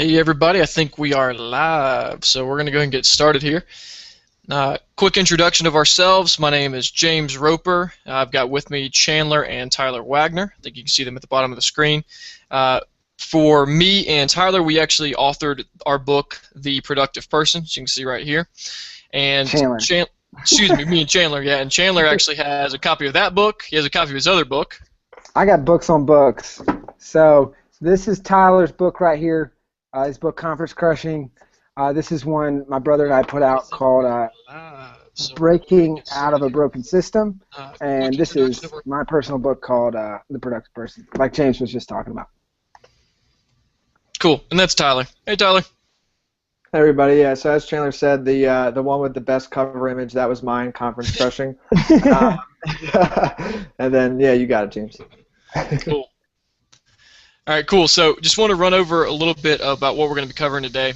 Hey everybody, I think we are live, so we're going to go ahead and get started here. Quick introduction of ourselves. My name is James Roper. I've got with me Chandler and Tyler Wagner. I think you can see them at the bottom of the screen. For me and Tyler, we actually authored our book, The Productive Person, as you can see right here. And Chandler. excuse me, me and Chandler, yeah, and Chandler actually has a copy of that book. He has a copy of his other book. I got books on books. So this is Tyler's book right here. His book, Conference Crushing. This is one my brother and I put out called Breaking Out of a Broken System. And this is my personal book called The Productive Person, like James was just talking about. Cool, and that's Tyler. Hey Tyler. Hey everybody, yeah. So as Chandler said, the one with the best cover image, that was mine, Conference Crushing. And then yeah, you got it, James. Cool. All right, cool. So just want to run over a little bit about what we're going to be covering today.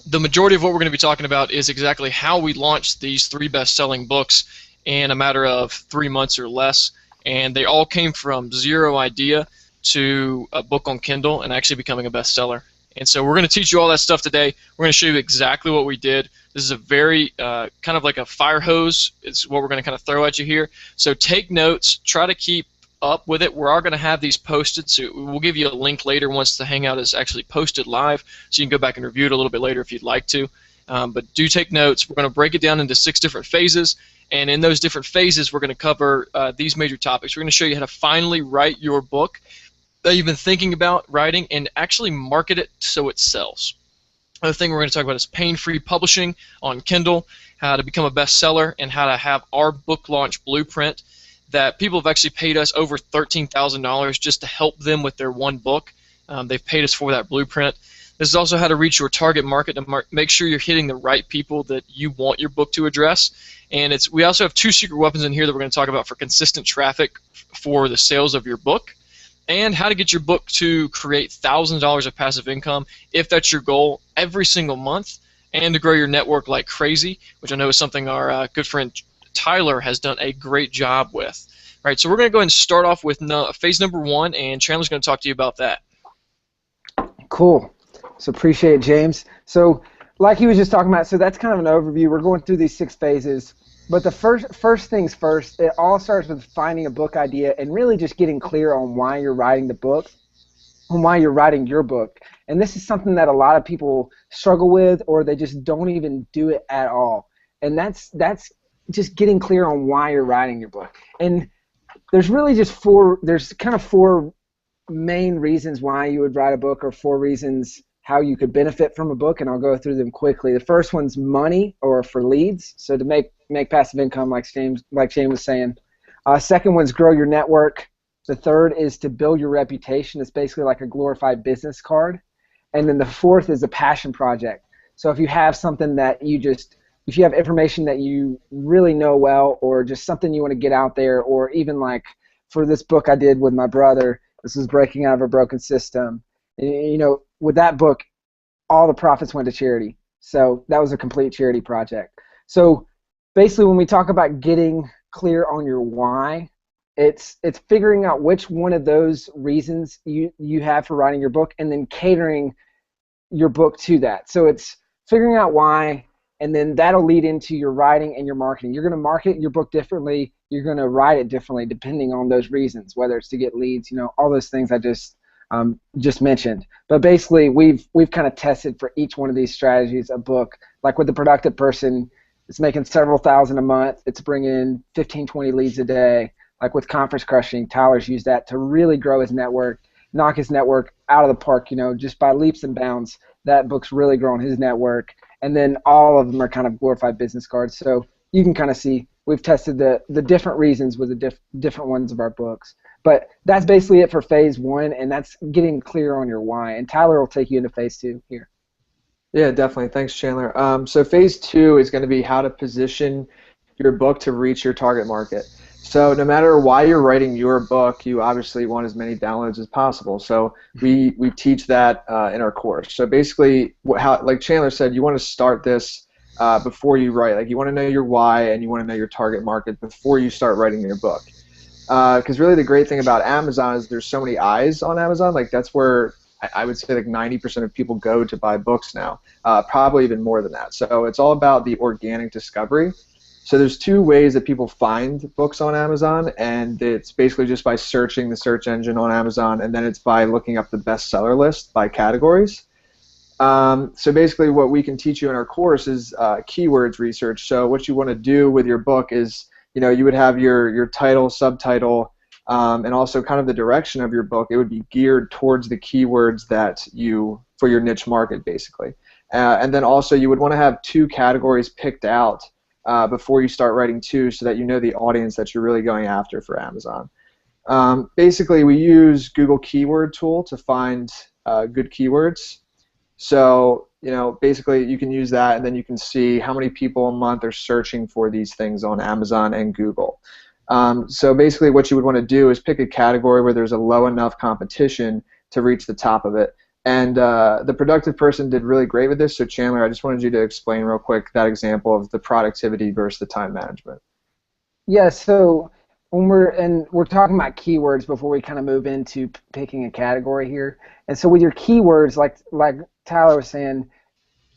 The majority of what we're going to be talking about is exactly how we launched these 3 best-selling books in a matter of 3 months or less, and they all came from zero idea to a book on Kindle and actually becoming a bestseller. And so we're going to teach you all that stuff today. We're going to show you exactly what we did. This is a very kind of like a fire hose. It's what we're going to kind of throw at you here. So take notes. Try to keep up with it. We are going to have these posted, so we'll give you a link later once the Hangout is actually posted live, so you can go back and review it a little bit later if you'd like to. But do take notes. We're going to break it down into 6 different phases, and in those different phases we're going to cover these major topics. We're going to show you how to finally write your book that you've been thinking about writing and actually market it so it sells. Another thing we're going to talk about is pain-free publishing on Kindle, how to become a bestseller, and how to have our book launch blueprint that people have actually paid us over $13,000 just to help them with their one book. They've paid us for that blueprint. This is also how to reach your target market to make sure you're hitting the right people that you want your book to address. And we also have 2 secret weapons in here that we're going to talk about for consistent traffic for the sales of your book, and how to get your book to create thousands of dollars of passive income if that's your goal every single month, and to grow your network like crazy, which I know is something our good friend Tyler has done a great job with. All right, so we're going to go ahead and start off with phase number 1, and Chandler's going to talk to you about that. Cool. So appreciate it, James. So like he was just talking about, so that's kind of an overview. We're going through these 6 phases. But the first things first, it all starts with finding a book idea and really just getting clear on why you're writing the book and why you're writing your book. And this is something that a lot of people struggle with, or they just don't even do it at all. And that's just getting clear on why you're writing your book. And there's really just there's kind of 4 main reasons why you would write a book, or 4 reasons how you could benefit from a book, and I'll go through them quickly. The first one's money, or for leads, so to make passive income, like James was saying. Second one's grow your network. The third is to build your reputation. It's basically like a glorified business card. And then the fourth is a passion project. So if you have something that if you have information that you really know well, or just something you want to get out there, or even like for this book I did with my brother, this is Breaking Out of a Broken System. You know, with that book, all the profits went to charity. So that was a complete charity project. So basically, when we talk about getting clear on your why, it's figuring out which one of those reasons you have for writing your book, and then catering your book to that. So it's figuring out why, and then that'll lead into your writing and your marketing. You're going to market your book differently. You're going to write it differently depending on those reasons, whether it's to get leads, all those things I just mentioned. But basically, we've kind of tested for each one of these strategies a book. Like with The Productive Person, it's making several thousand a month. It's bringing 15, 20 leads a day. Like with Conference Crushing, Tyler's used that to really grow his network, knock his network out of the park, just by leaps and bounds. That book's really grown his network. And then all of them are kind of glorified business cards. So you can kind of see we've tested the different reasons with the different ones of our books. But that's basically it for phase 1, and that's getting clear on your why. And Tyler will take you into phase 2 here. Yeah, definitely. Thanks, Chandler. So phase 2 is going to be how to position your book to reach your target market. So no matter why you're writing your book, you obviously want as many downloads as possible. So we teach that in our course. So basically, like Chandler said, you want to start this before you write. Like you want to know your why, and you want to know your target market before you start writing your book. Because really the great thing about Amazon is there's so many eyes on Amazon. Like that's where I would say like 90% of people go to buy books now, probably even more than that. So it's all about the organic discovery. So there's two ways that people find books on Amazon, and it's basically just by searching the search engine on Amazon, and then it's by looking up the bestseller list by categories. So basically what we can teach you in our course is keywords research. So what you want to do with your book is, you would have your title, subtitle, and also kind of the direction of your book. It would be geared towards the keywords for your niche market, basically. And then also you would want to have two categories picked out before you start writing two, so that you know the audience that you're really going after for Amazon. Basically, we use Google Keyword Tool to find good keywords. So, basically you can use that, and then you can see how many people a month are searching for these things on Amazon and Google. So basically what you would want to do is pick a category where there's a low enough competition to reach the top of it. And the Productive Person did really great with this. So Chandler, I just wanted you to explain real quick that example of the productivity versus the time management. Yeah, so when we're talking about keywords before we kind of move into picking a category here. And so with your keywords, like Tyler was saying,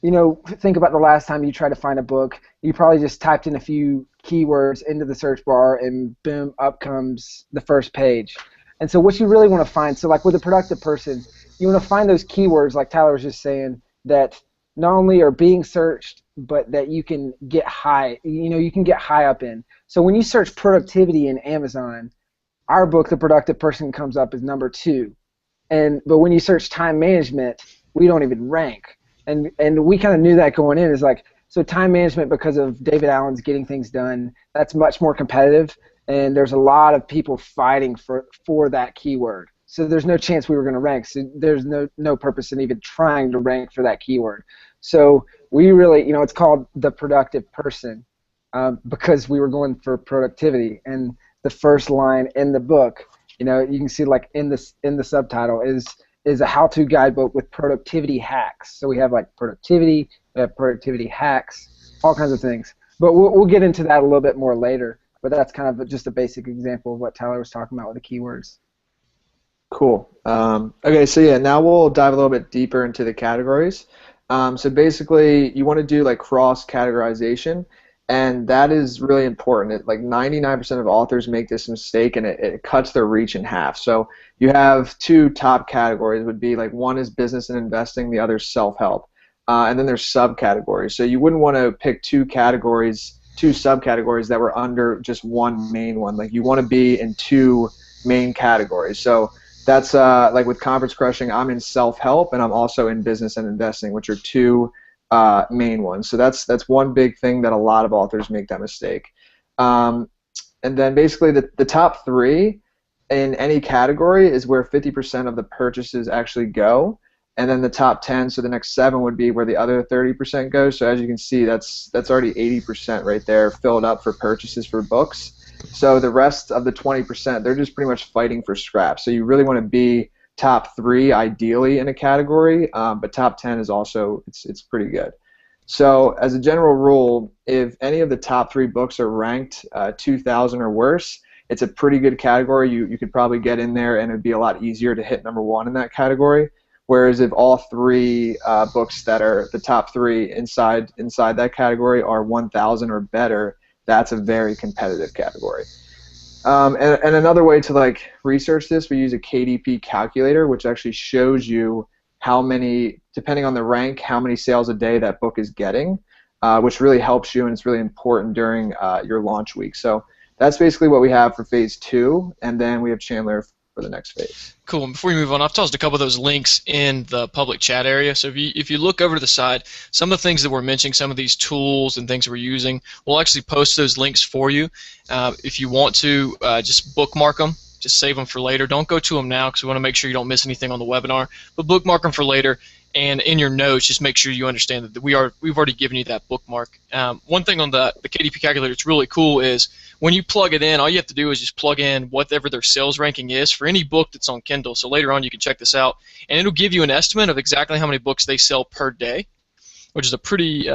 think about the last time you tried to find a book. You probably just typed in a few keywords into the search bar, and boom, up comes the first page. And so what you really want to find, so like with a Productive Person, you want to find those keywords, like Tyler was just saying, that not only are being searched, but that you can get high, you can get high up in. So when you search productivity in Amazon, our book, The Productive Person, comes up as number 2. But when you search time management, we don't even rank. And we kind of knew that going in. Is like, so time management, because of David Allen's Getting Things Done, that's much more competitive, and there's a lot of people fighting for that keyword. So there's no chance we were going to rank. So there's no purpose in even trying to rank for that keyword. So we really, it's called The Productive Person because we were going for productivity. And the first line in the book, you can see like in the subtitle is a how-to guidebook with productivity hacks. So we have like productivity, we have productivity hacks, all kinds of things. But we'll get into that a little bit more later. But that's kind of just a basic example of what Tyler was talking about with the keywords. Cool. Okay, so yeah, now we'll dive a little bit deeper into the categories. So basically, you want to do like cross-categorization, and that is really important. Like 99% of authors make this mistake, and it cuts their reach in half. So you have two top categories. Would be like, one is business and investing, the other is self-help, and then there's subcategories. So you wouldn't want to pick two subcategories that were under just one main one. Like you want to be in two main categories. So that's like with Conference Crushing, I'm in self-help, and I'm also in business and investing, which are two main ones. So that's one big thing that a lot of authors make that mistake. And then basically the top 3 in any category is where 50% of the purchases actually go, and then the top 10, so the next 7 would be where the other 30% goes. So as you can see, that's already 80% right there filled up for purchases for books. So the rest of the 20%, they're just pretty much fighting for scraps. So you really want to be top 3 ideally in a category, but top 10 is also, it's pretty good. So as a general rule, if any of the top 3 books are ranked 2,000 or worse, it's a pretty good category. You could probably get in there, and it would be a lot easier to hit number 1 in that category. Whereas if all 3 books that are the top 3 inside that category are 1,000 or better, that's a very competitive category. And another way to like research this, we use a KDP calculator, which actually shows you how many, depending on the rank, how many sales a day that book is getting, which really helps you, and it's really important during your launch week. So that's basically what we have for phase 2, and then we have Chandler for the next phase. Cool. And before we move on, I've tossed a couple of those links in the public chat area. So if you look over to the side, some of the things that we're mentioning, some of these tools and things we're using, we'll actually post those links for you. If you want to, just bookmark them. Just save them for later. Don't go to them now because we want to make sure you don't miss anything on the webinar. But bookmark them for later. And in your notes, just make sure you understand that we've already given you that bookmark. One thing on the KDP calculator that's really cool is when you plug it in, all you have to do is just plug in whatever their sales ranking is for any book that's on Kindle. So later on, you can check this out, and it'll give you an estimate of exactly how many books they sell per day, which is a pretty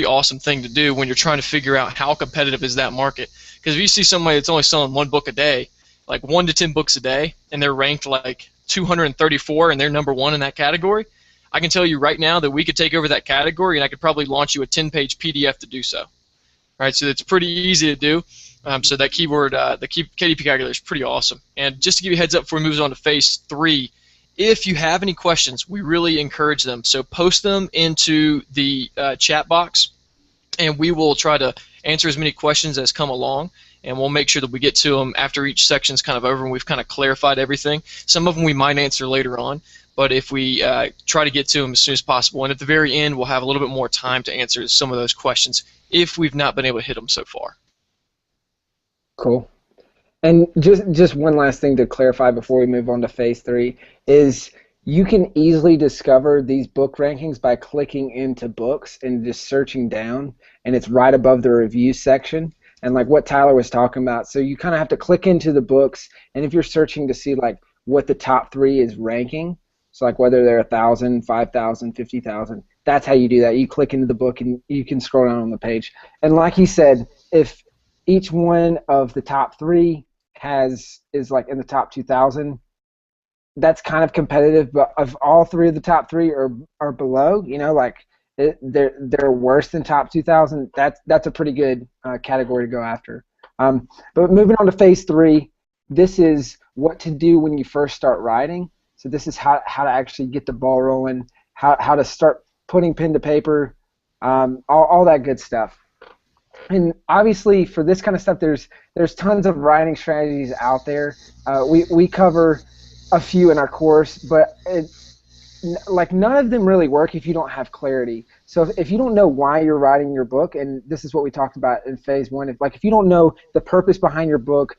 awesome thing to do when you're trying to figure out how competitive is that market. Because if you see somebody that's only selling 1 book a day, like 1 to 10 books a day, and they're ranked like 234 and they're number one in that category, I can tell you right now that we could take over that category, and I could probably launch you a 10-page PDF to do so. Right, so it's pretty easy to do. So that keyword, the KDP calculator is pretty awesome. And just to give you a heads up before we move on to phase 3, if you have any questions, we really encourage them. So post them into the chat box, and we will try to answer as many questions as come along, and we'll make sure that we get to them after each section's kind of over and we've kind of clarified everything. Some of them we might answer later on, but if we try to get to them as soon as possible, and at the very end we'll have a little bit more time to answer some of those questions if we've not been able to hit them so far. Cool. And just one last thing to clarify before we move on to phase 3 is you can easily discover these book rankings by clicking into books and just searching down, and it's right above the review section. And like what Tyler was talking about, so you kind of have to click into the books, and if you're searching to see like what the top 3 is ranking, so like whether they're 1,000, 5,000, 50,000, that's how you do that. You click into the book and you can scroll down on the page. And like he said, if each one of the top 3 is like in the top 2,000, that's kind of competitive. But if all 3 of the top 3 are below, you know, like they're worse than top 2,000, that's a pretty good category to go after. But moving on to phase 3, this is what to do when you first start writing. So this is how to actually get the ball rolling, how to start putting pen to paper, all that good stuff. And obviously for this kind of stuff, there's tons of writing strategies out there. We cover a few in our course, but like none of them really work if you don't have clarity. So if you don't know why you're writing your book, and this is what we talked about in phase 1, if you don't know the purpose behind your book,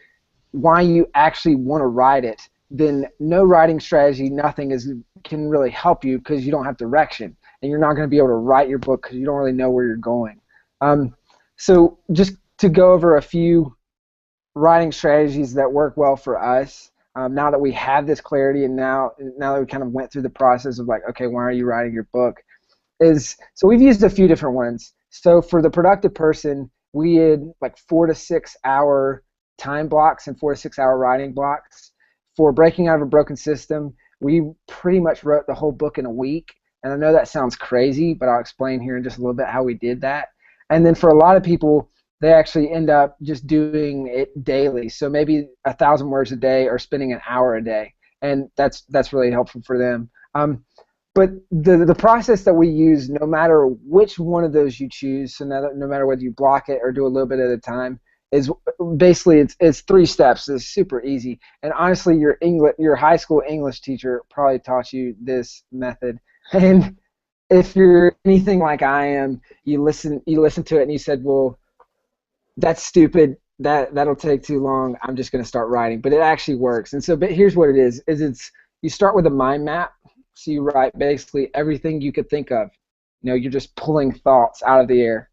why you actually want to write it, then no writing strategy, nothing can really help you because you don't have direction, and you're not going to be able to write your book because you don't really know where you're going. So just to go over a few writing strategies that work well for us, now that we have this clarity, and now that we kind of went through the process of like, okay, why are you writing your book, so we've used a few different ones. So for the productive person, we had like 4 to 6 hour time blocks and 4 to 6 hour writing blocks. For breaking out of a broken system, we pretty much wrote the whole book in a week. And I know that sounds crazy, but I'll explain here in just a little bit how we did that. And then for a lot of people, they actually end up just doing it daily. So maybe 1,000 words a day or spending an hour a day. And that's really helpful for them. But the process that we use, no matter which one of those you choose, so no matter whether you block it or do a little bit at a time, is basically it's 3 steps. It's super easy. And honestly, your high school English teacher probably taught you this method. And if you're anything like I am, you listen to it and you said, well, that's stupid. That'll take too long. I'm just going to start writing. But it actually works. And so, but here's what it is you start with a mind map. So you write basically everything you could think of. You know, you're just pulling thoughts out of the air.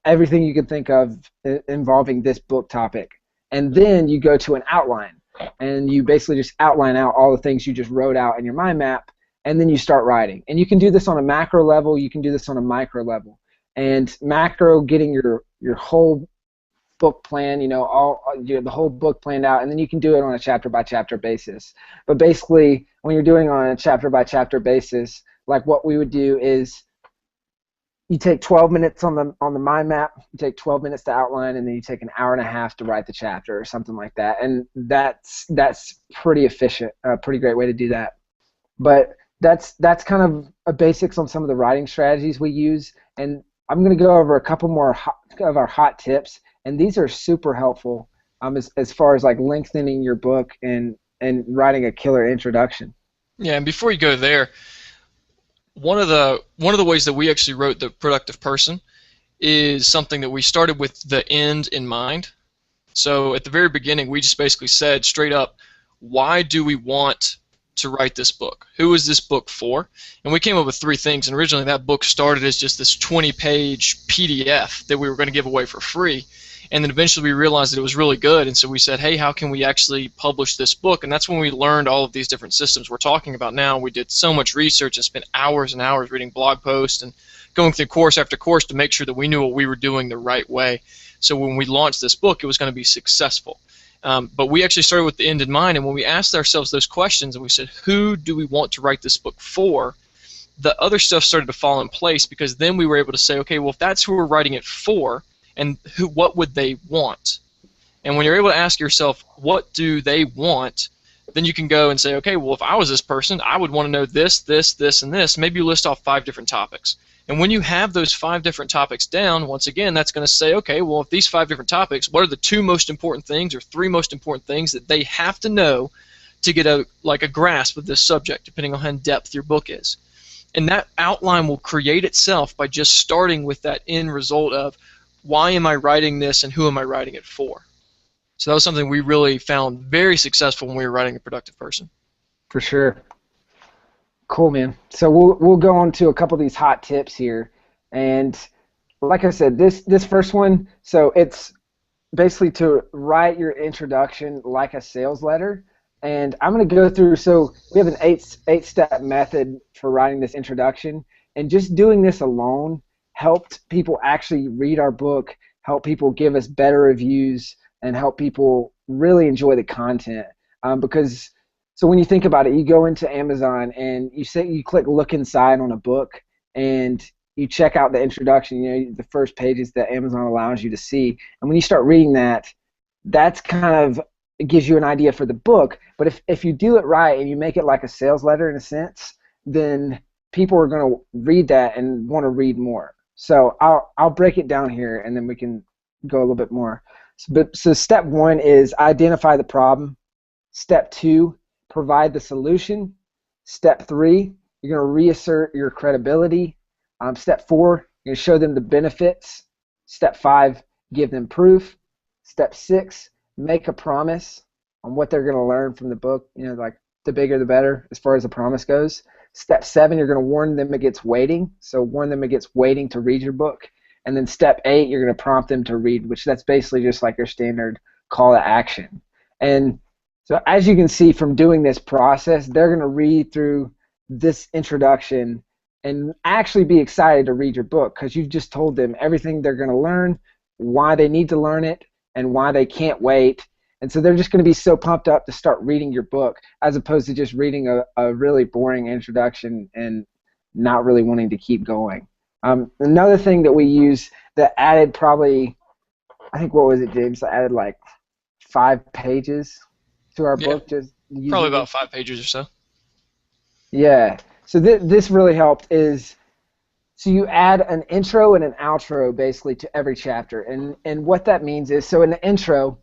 Everything you can think of involving this book topic. And then you go to an outline. And you basically just outline out all the things you just wrote out in your mind map. And then you start writing. And you can do this on a macro level. You can do this on a micro level. And macro, getting your whole book plan, the whole book planned out, and then you can do it on a chapter by chapter basis. But basically, when you're doing it on a chapter by chapter basis, like what we would do is you take 12 minutes on the mind map, you take 12 minutes to outline, and then you take an hour and a half to write the chapter or something like that. And that's pretty efficient, a pretty great way to do that. But that's kind of a basics on some of the writing strategies we use, and I'm going to go over a couple more of our hot tips, and these are super helpful as far as like lengthening your book and writing a killer introduction. Yeah, and before you go there, one of the ways that we actually wrote The Productive Person is something that we started with the end in mind. So at the very beginning, we just basically said straight up, why do we want to write this book? Who is this book for? And we came up with 3 things, and originally that book started as just this 20-page PDF that we were going to give away for free, and then eventually we realized that it was really good, and so we said, hey, how can we actually publish this book? And that's when we learned all of these different systems we're talking about now. We did so much research and spent hours and hours reading blog posts and going through course after course to make sure that we knew what we were doing the right way. So when we launched this book, it was going to be successful. But we actually started with the end in mind, and when we asked ourselves those questions and we said, who do we want to write this book for, the other stuff started to fall in place, because then we were able to say, okay, well, if that's who we're writing it for, and what would they want? And when you're able to ask yourself, what do they want, then you can go and say, okay, well, if I was this person, I would want to know this, this, this, and this. Maybe you list off 5 different topics. And when you have those 5 different topics down, once again, that's going to say, okay, well, if these 5 different topics, what are the 2 most important things or 3 most important things that they have to know to get a grasp of this subject, depending on how in depth your book is. And that outline will create itself by just starting with that end result of, why am I writing this and who am I writing it for? So that was something we really found very successful when we were writing A Productive Person. For sure. Cool, man. So we'll go on to a couple of these hot tips here. And like I said, this first one, so it's basically to write your introduction like a sales letter. And I'm going to go through, so we have an 8-step method for writing this introduction. And just doing this alone helped people actually read our book, help people give us better reviews, and help people really enjoy the content. Because, so when you think about it, you go into Amazon and you click look inside on a book, and you check out the introduction, the first pages that Amazon allows you to see. And when you start reading that, that's kind of, it gives you an idea for the book. But if you do it right and you make it like a sales letter in a sense, then people are going to read that and want to read more. So I'll break it down here, and then we can go a little bit more. So step 1 is identify the problem. Step 2, provide the solution. Step 3, you're going to reassert your credibility. Step 4, you're going to show them the benefits. Step 5, give them proof. Step 6, make a promise on what they're going to learn from the book. Like the bigger the better as far as the promise goes. Step 7, you're going to warn them against waiting. So warn them against waiting to read your book. And then step 8, you're going to prompt them to read, which that's basically just like your standard call to action. And so as you can see from doing this process, they're going to read through this introduction and actually be excited to read your book, because you've just told them everything they're going to learn, why they need to learn it, and why they can't wait. And so they're just going to be so pumped up to start reading your book, as opposed to just reading a really boring introduction and not really wanting to keep going. Another thing that we use that added probably, I think, what was it, James? I added like 5 pages to our book. Just probably about 5 pages or so. Yeah. So this really helped is, so you add an intro and an outro basically to every chapter. And what that means is, so in the intro,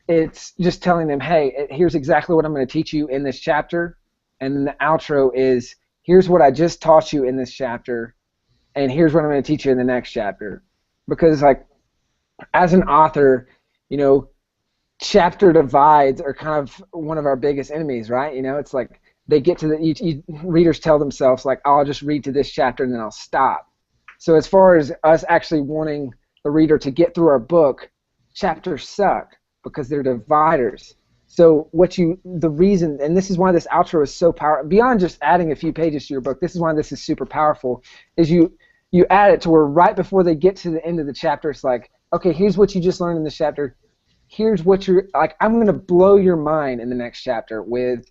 it's just telling them, hey, here's exactly what I'm going to teach you in this chapter. And then the outro is, here's what I just taught you in this chapter, and here's what I'm going to teach you in the next chapter. Because, like, as an author, chapter divides are kind of one of our biggest enemies, right? It's like they get to the readers tell themselves, like, oh, I'll just read to this chapter and then I'll stop. So as far as us actually wanting the reader to get through our book, chapters suck because they're dividers. So the reason, and this is why this outro is so powerful, beyond just adding a few pages to your book, this is why this is super powerful, is you add it to where right before they get to the end of the chapter, it's like, okay, here's what you just learned in this chapter. Here's what I'm going to blow your mind in the next chapter with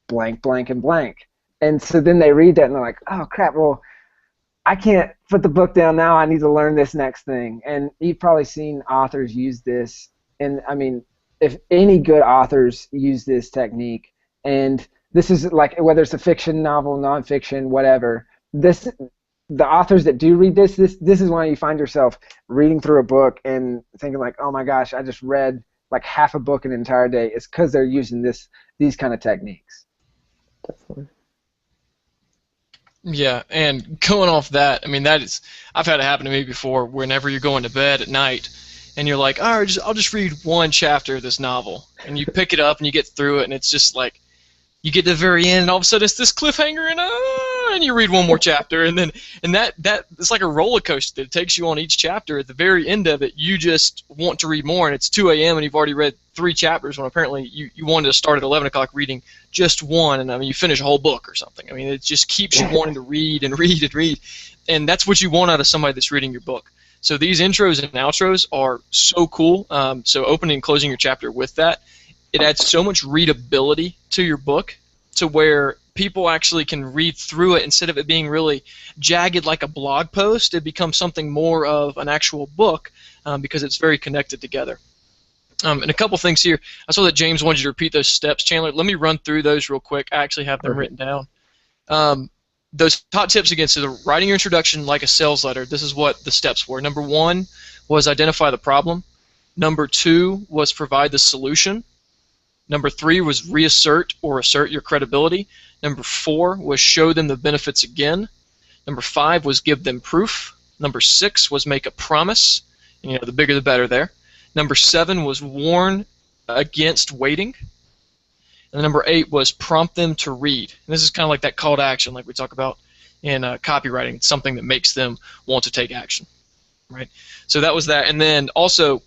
blank, blank, and blank. And so then they read that and they're like, oh, crap, well, I can't put the book down now. I need to learn this next thing. And you've probably seen authors use this. And, I mean, if any good authors use this technique, and this is like, whether it's a fiction novel, nonfiction, whatever, the authors that do read this is why you find yourself reading through a book and thinking like, oh my gosh, I just read like half a book an entire day. It's because they're using these kind of techniques. Definitely. Yeah, and going off that, I mean, I've had it happen to me before. Whenever you're going to bed at night, and you're like, all right, I'll just read one chapter of this novel, and you pick it up and you get through it, and it's just like, you get to the very end, and all of a sudden it's this cliffhanger, and you read one more chapter, and that it's like a roller coaster that takes you on each chapter. At the very end of it, you just want to read more, and it's 2 a.m. and you've already read 3 chapters when apparently you wanted to start at 11 o'clock reading just one, and I mean you finish a whole book or something. I mean, it just keeps you wanting to read and read and read, and that's what you want out of somebody that's reading your book. So these intros and outros are so cool. So opening and closing your chapter with that. it adds so much readability to your book to where people actually can read through it instead of it being really jagged like a blog post. It becomes something more of an actual book because it's very connected together. And a couple things here. I saw that James wanted you to repeat those steps, Chandler. Let me run through those real quick. I actually have them written down. Those top tips again, so the writing your introduction like a sales letter, this is what the steps were. Number 1 was identify the problem. Number 2 was provide the solution. Number 3 was reassert or assert your credibility. Number 4 was show them the benefits again. Number 5 was give them proof. Number 6 was make a promise. And, you know, the bigger the better there. Number 7 was warn against waiting. And number 8 was prompt them to read. And this is kind of like that call to action like we talk about in copywriting. It's something that makes them want to take action. Right? So that was that. And then also,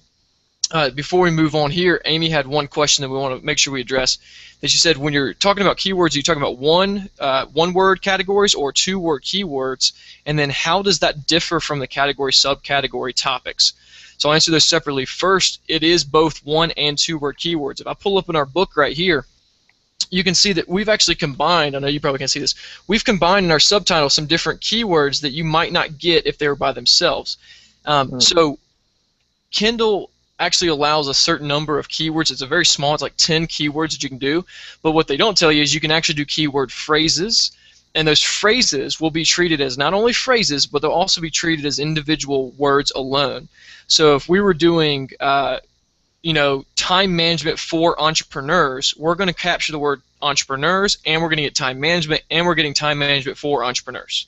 before we move on here, Amy had one question that we want to make sure we address. That she said, when you're talking about keywords, are you talking about one-word categories or two-word keywords? And then how does that differ from the category, subcategory topics? So I'll answer those separately. First, it is both one- and two-word keywords. If I pull up in our book right here, you can see that we've actually combined, I know you probably can't see this, we've combined in our subtitle some different keywords that you might not get if they were by themselves. So Kindle actually allows a certain number of keywords. It's a very small, it's like 10 keywords that you can do. But what they don't tell you is you can actually do keyword phrases, and those phrases will be treated as not only phrases, but they'll also be treated as individual words alone. So if we were doing time management for entrepreneurs, we're going to capture the word entrepreneurs, and we're going to get time management, and we're getting time management for entrepreneurs.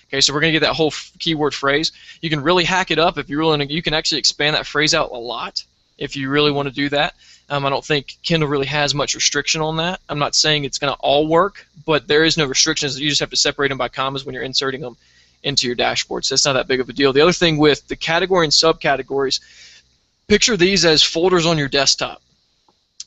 Okay, so we're going to get that whole keyword phrase. You can really hack it up if you really. You can actually expand that phrase out a lot if you really want to do that. I don't think Kindle really has much restriction on that. I'm not saying it's going to all work, but there is no restrictions. You just have to separate them by commas when you're inserting them into your dashboard. So it's not that big of a deal. The other thing with the category and subcategories, picture these as folders on your desktop.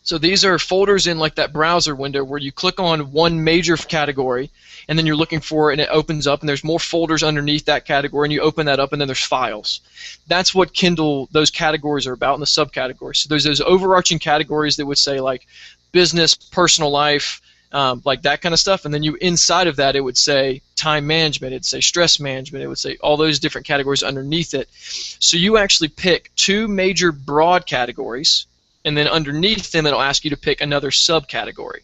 So these are folders in like that browser window where you click on one major category and then you're looking for it and it opens up and there's more folders underneath that category and you open that up and then there's files. That's what Kindle, those categories are about in the subcategories. So there's those overarching categories that would say like business, personal life, like that kind of stuff, and then you inside of that it would say time management, it'd say stress management, it would say all those different categories underneath it. So you actually pick two major broad categories, and then underneath them it'll ask you to pick another subcategory.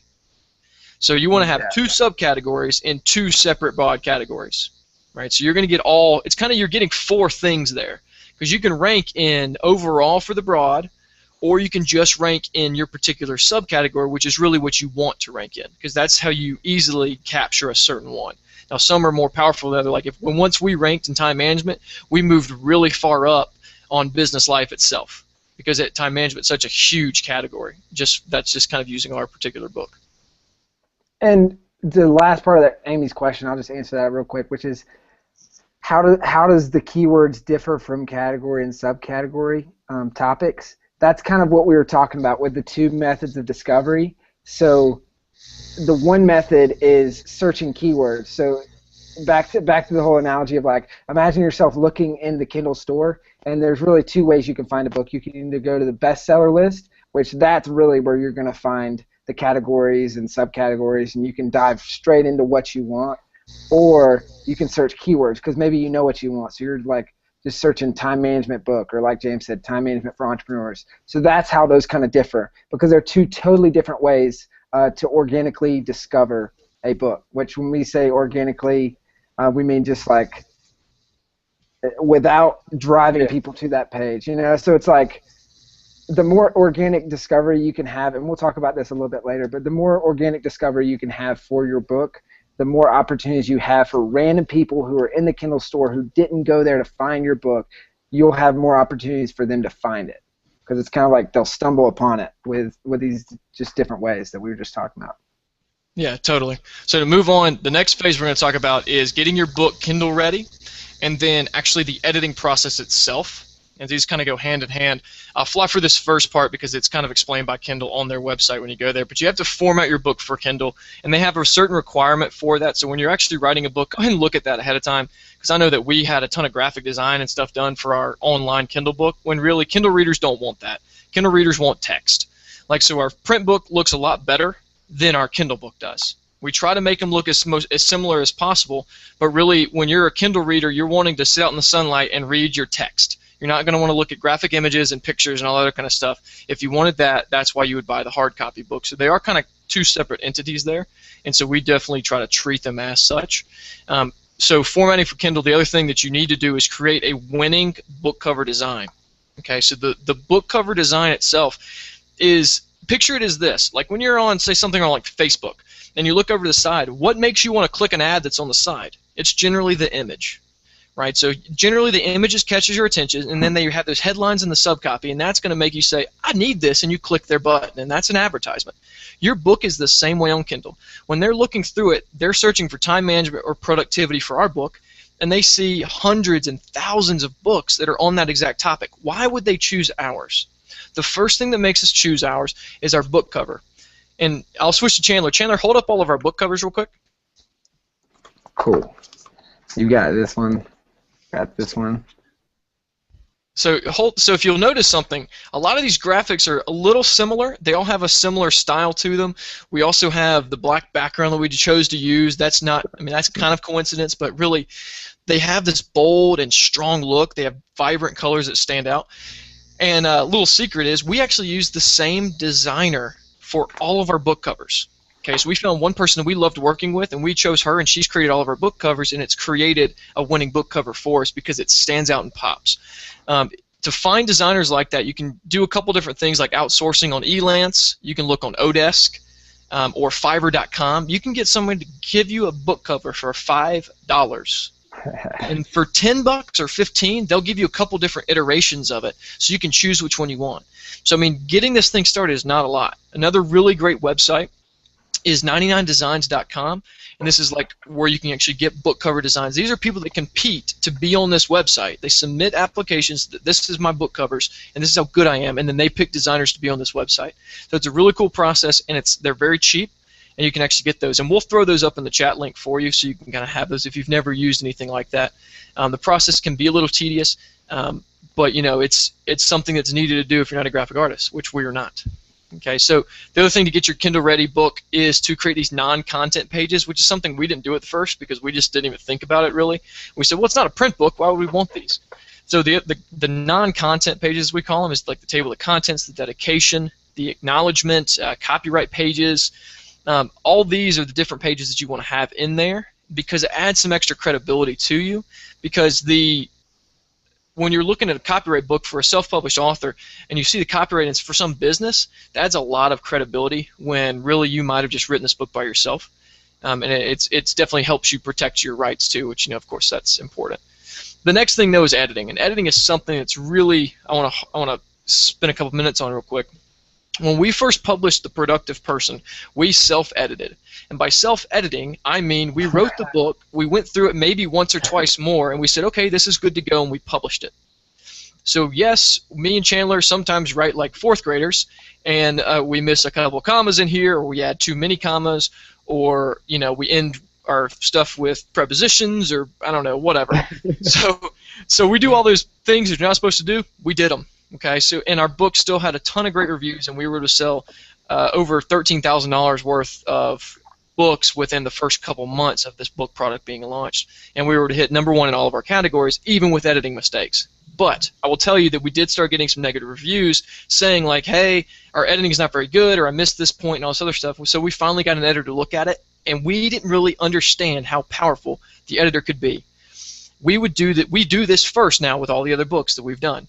So you want to have two subcategories in two separate broad categories, right? So you're going to get all, it's kind of, you're getting four things there, because you can rank in overall for the broad, or you can just rank in your particular subcategory, which is really what you want to rank in, because that's how you easily capture a certain one. Now some are more powerful than others. Like once we ranked in time management, we moved really far up on business life itself, because time management is such a huge category. That's just kind of using our particular book. And the last part of that, Amy's question, I'll just answer that real quick, which is how does the keywords differ from category and subcategory topics? That's kind of what we were talking about with the two methods of discovery. So the one method is searching keywords. So back to the whole analogy of like, imagine yourself looking in the Kindle store, and there's really two ways you can find a book. You can either go to the bestseller list, which that's really where you're going to find the categories and subcategories, and you can dive straight into what you want, or you can search keywords because maybe you know what you want. So you're like just searching time management book, or like James said, time management for entrepreneurs. So that's how those kind of differ, because they're two totally different ways to organically discover a book, which when we say organically, we mean just like without driving people to that page, you know? So it's like the more organic discovery you can have, and we'll talk about this a little bit later, but the more organic discovery you can have for your book, the more opportunities you have for random people who are in the Kindle store who didn't go there to find your book. You'll have more opportunities for them to find it, because it's kind of like they'll stumble upon it with these just different ways that we were just talking about. Yeah, totally. So to move on, the next phase we're going to talk about is getting your book Kindle ready, and then actually the editing process itself. And these kind of go hand in hand. I'll fly through this first part because it's kind of explained by Kindle on their website when you go there. But you have to format your book for Kindle, and they have a certain requirement for that. So when you're actually writing a book, go ahead and look at that ahead of time, because I know that we had a ton of graphic design and stuff done for our online Kindle book, when really Kindle readers don't want that. Kindle readers want text. Like, so our print book looks a lot better than our Kindle book does. We try to make them look as similar as possible, but really, when you're a Kindle reader, you're wanting to sit out in the sunlight and read your text. You're not going to want to look at graphic images and pictures and all that other kind of stuff. If you wanted that, that's why you would buy the hard copy book. So they are kind of two separate entities there, and so we definitely try to treat them as such. So formatting for Kindle, the other thing that you need to do is create a winning book cover design. Okay, so the book cover design itself is, picture it as this. Like when you're on, say, something on like Facebook, and you look over to the side, what makes you want to click an ad that's on the side? It's generally the image, right? So generally the image just catches your attention, and then they have those headlines in the subcopy, and that's going to make you say, I need this, and you click their button, and that's an advertisement. Your book is the same way on Kindle. When they're looking through it, they're searching for time management or productivity for our book, and they see hundreds and thousands of books that are on that exact topic. Why would they choose ours? The first thing that makes us choose ours is our book cover. And I'll switch to Chandler. Chandler, hold up all of our book covers real quick. Cool. You got this one. Got this one. So if you'll notice something, a lot of these graphics are a little similar. They all have a similar style to them. We also have the black background that we chose to use. That's not, I mean, that's kind of coincidence, but really they have this bold and strong look. They have vibrant colors that stand out. And a little secret is we actually use the same designer for all of our book covers. Okay, so we found one person that we loved working with, and we chose her, and she's created all of our book covers, and it's created a winning book cover for us because it stands out and pops. To find designers like that, you can do a couple different things like outsourcing on Elance. You can look on Odesk or Fiverr.com. You can get someone to give you a book cover for $5. And for $10 or $15, they'll give you a couple different iterations of it, so you can choose which one you want. So, I mean, getting this thing started is not a lot. Another really great website is 99designs.com, and this is like where you can actually get book cover designs. These are people that compete to be on this website. They submit applications that this is my book covers, and this is how good I am, and then they pick designers to be on this website. So it's a really cool process, and they're very cheap, and you can actually get those. And we'll throw those up in the chat link for you so you can kind of have those if you've never used anything like that. The process can be a little tedious, but you know, it's something that's needed to do if you're not a graphic artist, which we are not. Okay, so the other thing to get your Kindle Ready book is to create these non-content pages, which is something we didn't do at first because we just didn't even think about it really. We said, well, it's not a print book. Why would we want these? So the non-content pages, we call them, is like the table of contents, the dedication, the acknowledgement, copyright pages. All these are the different pages that you want to have in there because it adds some extra credibility to you. Because when you're looking at a copyright book for a self-published author and you see the copyright and it's for some business, that adds a lot of credibility when really you might have just written this book by yourself. And it's definitely helps you protect your rights too, which, you know, of course, that's important. The next thing though is editing, and editing is something that's really I want to spend a couple minutes on real quick. When we first published The Productive Person, we self-edited. And by self-editing, I mean we wrote the book, we went through it maybe once or twice more, and we said, okay, this is good to go, and we published it. So yes, me and Chandler sometimes write like fourth graders, and we miss a couple commas in here, or we add too many commas, or you know, we end our stuff with prepositions, or I don't know, whatever. So we do all those things that you're not supposed to do. We did them. Okay, so and our book still had a ton of great reviews, and we were to sell over $13,000 worth of books within the first couple months of this book product being launched, and we were to hit #1 in all of our categories, even with editing mistakes. But I will tell you that we did start getting some negative reviews saying like, hey, our editing is not very good, or I missed this point, and all this other stuff. So we finally got an editor to look at it, and we didn't really understand how powerful the editor could be. We do this first now with all the other books that we've done.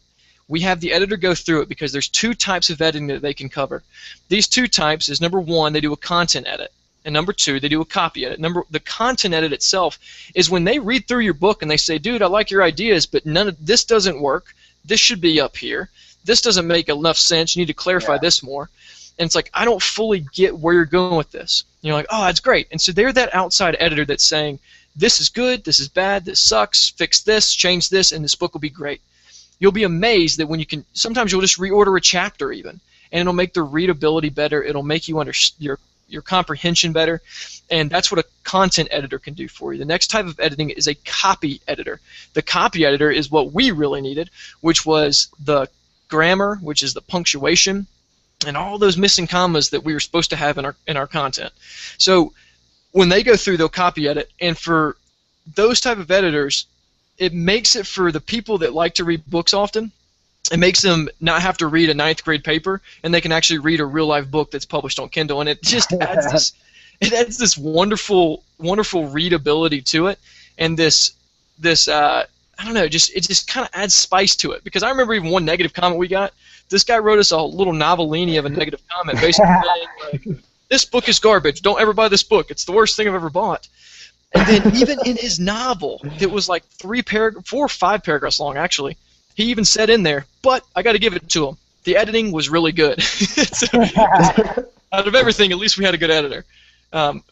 We have the editor go through it because there's two types of editing that they can cover. These two types is #1, they do a content edit, and #2, they do a copy edit. The content edit itself is when they read through your book and they say, dude, I like your ideas, but none of this doesn't work. This should be up here. This doesn't make enough sense. You need to clarify this more. And it's like, I don't fully get where you're going with this. And you're like, oh, that's great. And so they're that outside editor that's saying, this is good, this is bad, this sucks, fix this, change this, and this book will be great. You'll be amazed that when you can, sometimes you'll just reorder a chapter even, and it'll make the readability better, it'll make you your comprehension better, and that's what a content editor can do for you. The next type of editing is a copy editor. The copy editor is what we really needed, which was the grammar, which is the punctuation, and all those missing commas that we were supposed to have in our content. So when they go through, they'll copy edit, and for those type of editors, it makes it for the people that like to read books often. It makes them not have to read a 9th grade paper, and they can actually read a real life book that's published on Kindle, and it just adds this wonderful readability to it, and this I don't know, it just kind of adds spice to it. Because I remember even one negative comment we got. This guy wrote us a little novellini of a negative comment, basically saying, like, this book is garbage. Don't ever buy this book. It's the worst thing I've ever bought. And then even in his novel, that was like 4 or 5 paragraphs long, actually, he even said in there, but I got to give it to him. The editing was really good. So, out of everything, at least we had a good editor.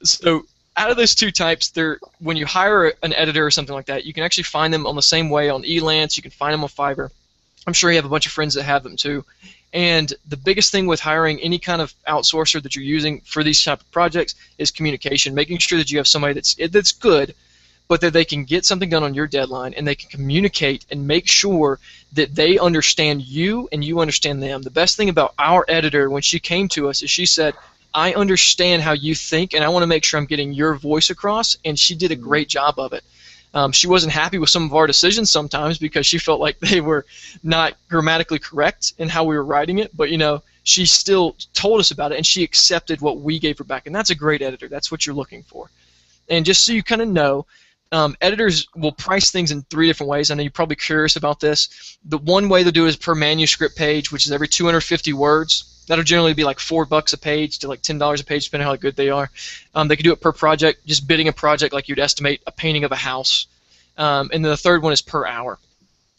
So out of those 2 types, when you hire an editor or something like that, you can actually find them on the same way on Elance. You can find them on Fiverr. I'm sure you have a bunch of friends that have them too. And the biggest thing with hiring any kind of outsourcer that you're using for these type of projects is communication, making sure that you have somebody that's good, but that they can get something done on your deadline, and they can communicate and make sure that they understand you and you understand them. The best thing about our editor when she came to us is she said, I understand how you think, and I want to make sure I'm getting your voice across, and she did a great job of it. She wasn't happy with some of our decisions sometimes because she felt like they were not grammatically correct in how we were writing it, but she still told us about it, and she accepted what we gave her back, and that's a great editor. That's what you're looking for. And just so you kind of know, editors will price things in 3 different ways. I know you're probably curious about this. The one way they'll do is per manuscript page, which is every 250 words. That'll generally be like $4 a page to like $10 a page, depending on how good they are. They can do it per project, just bidding a project like you'd estimate a painting of a house. And then the third one is per hour.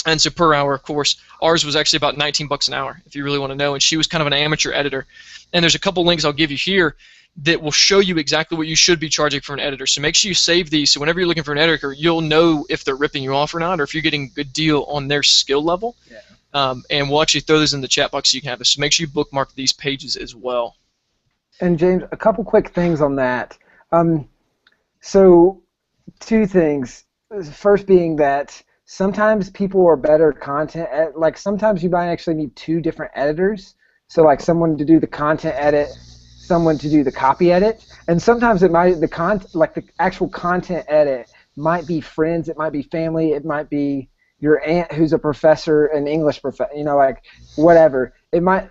And so per hour, of course, ours was actually about $19 an hour, if you really want to know. And she was kind of an amateur editor. And there's a couple links I'll give you here that will show you exactly what you should be charging for an editor. So make sure you save these, so whenever you're looking for an editor, you'll know if they're ripping you off or not, or if you're getting a good deal on their skill level. Yeah. And we'll actually throw those in the chat box so you can have this. So make sure you bookmark these pages as well. And James, a couple quick things on that. So 2 things. First being that sometimes people are better content like sometimes you might actually need 2 different editors. So like someone to do the content edit, someone to do the copy edit, and sometimes it might the actual content edit might be friends, it might be family, it might be your aunt who's a professor, an English professor, like whatever. It might,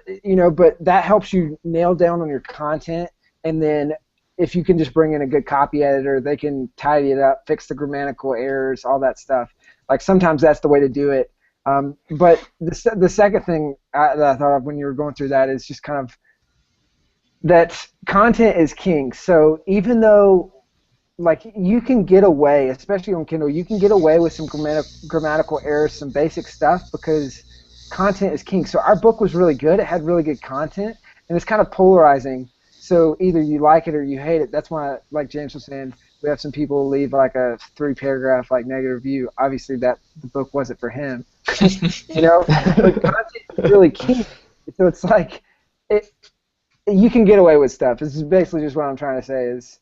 but that helps you nail down on your content, and then if you can just bring in a good copy editor, they can tidy it up, fix the grammatical errors, all that stuff. Like sometimes that's the way to do it. But the second thing that I thought of when you were going through that is just kind of that content is king. So even though like you can get away, especially on Kindle, you can get away with some grammatical errors, some basic stuff, because content is king. So our book was really good. It had really good content, and it's kind of polarizing. So either you like it or you hate it. That's why, like James was saying, we have some people leave like a 3-paragraph like negative review. Obviously, the book wasn't for him. But content is really king. So it's like you can get away with stuff. This is basically just what I'm trying to say is,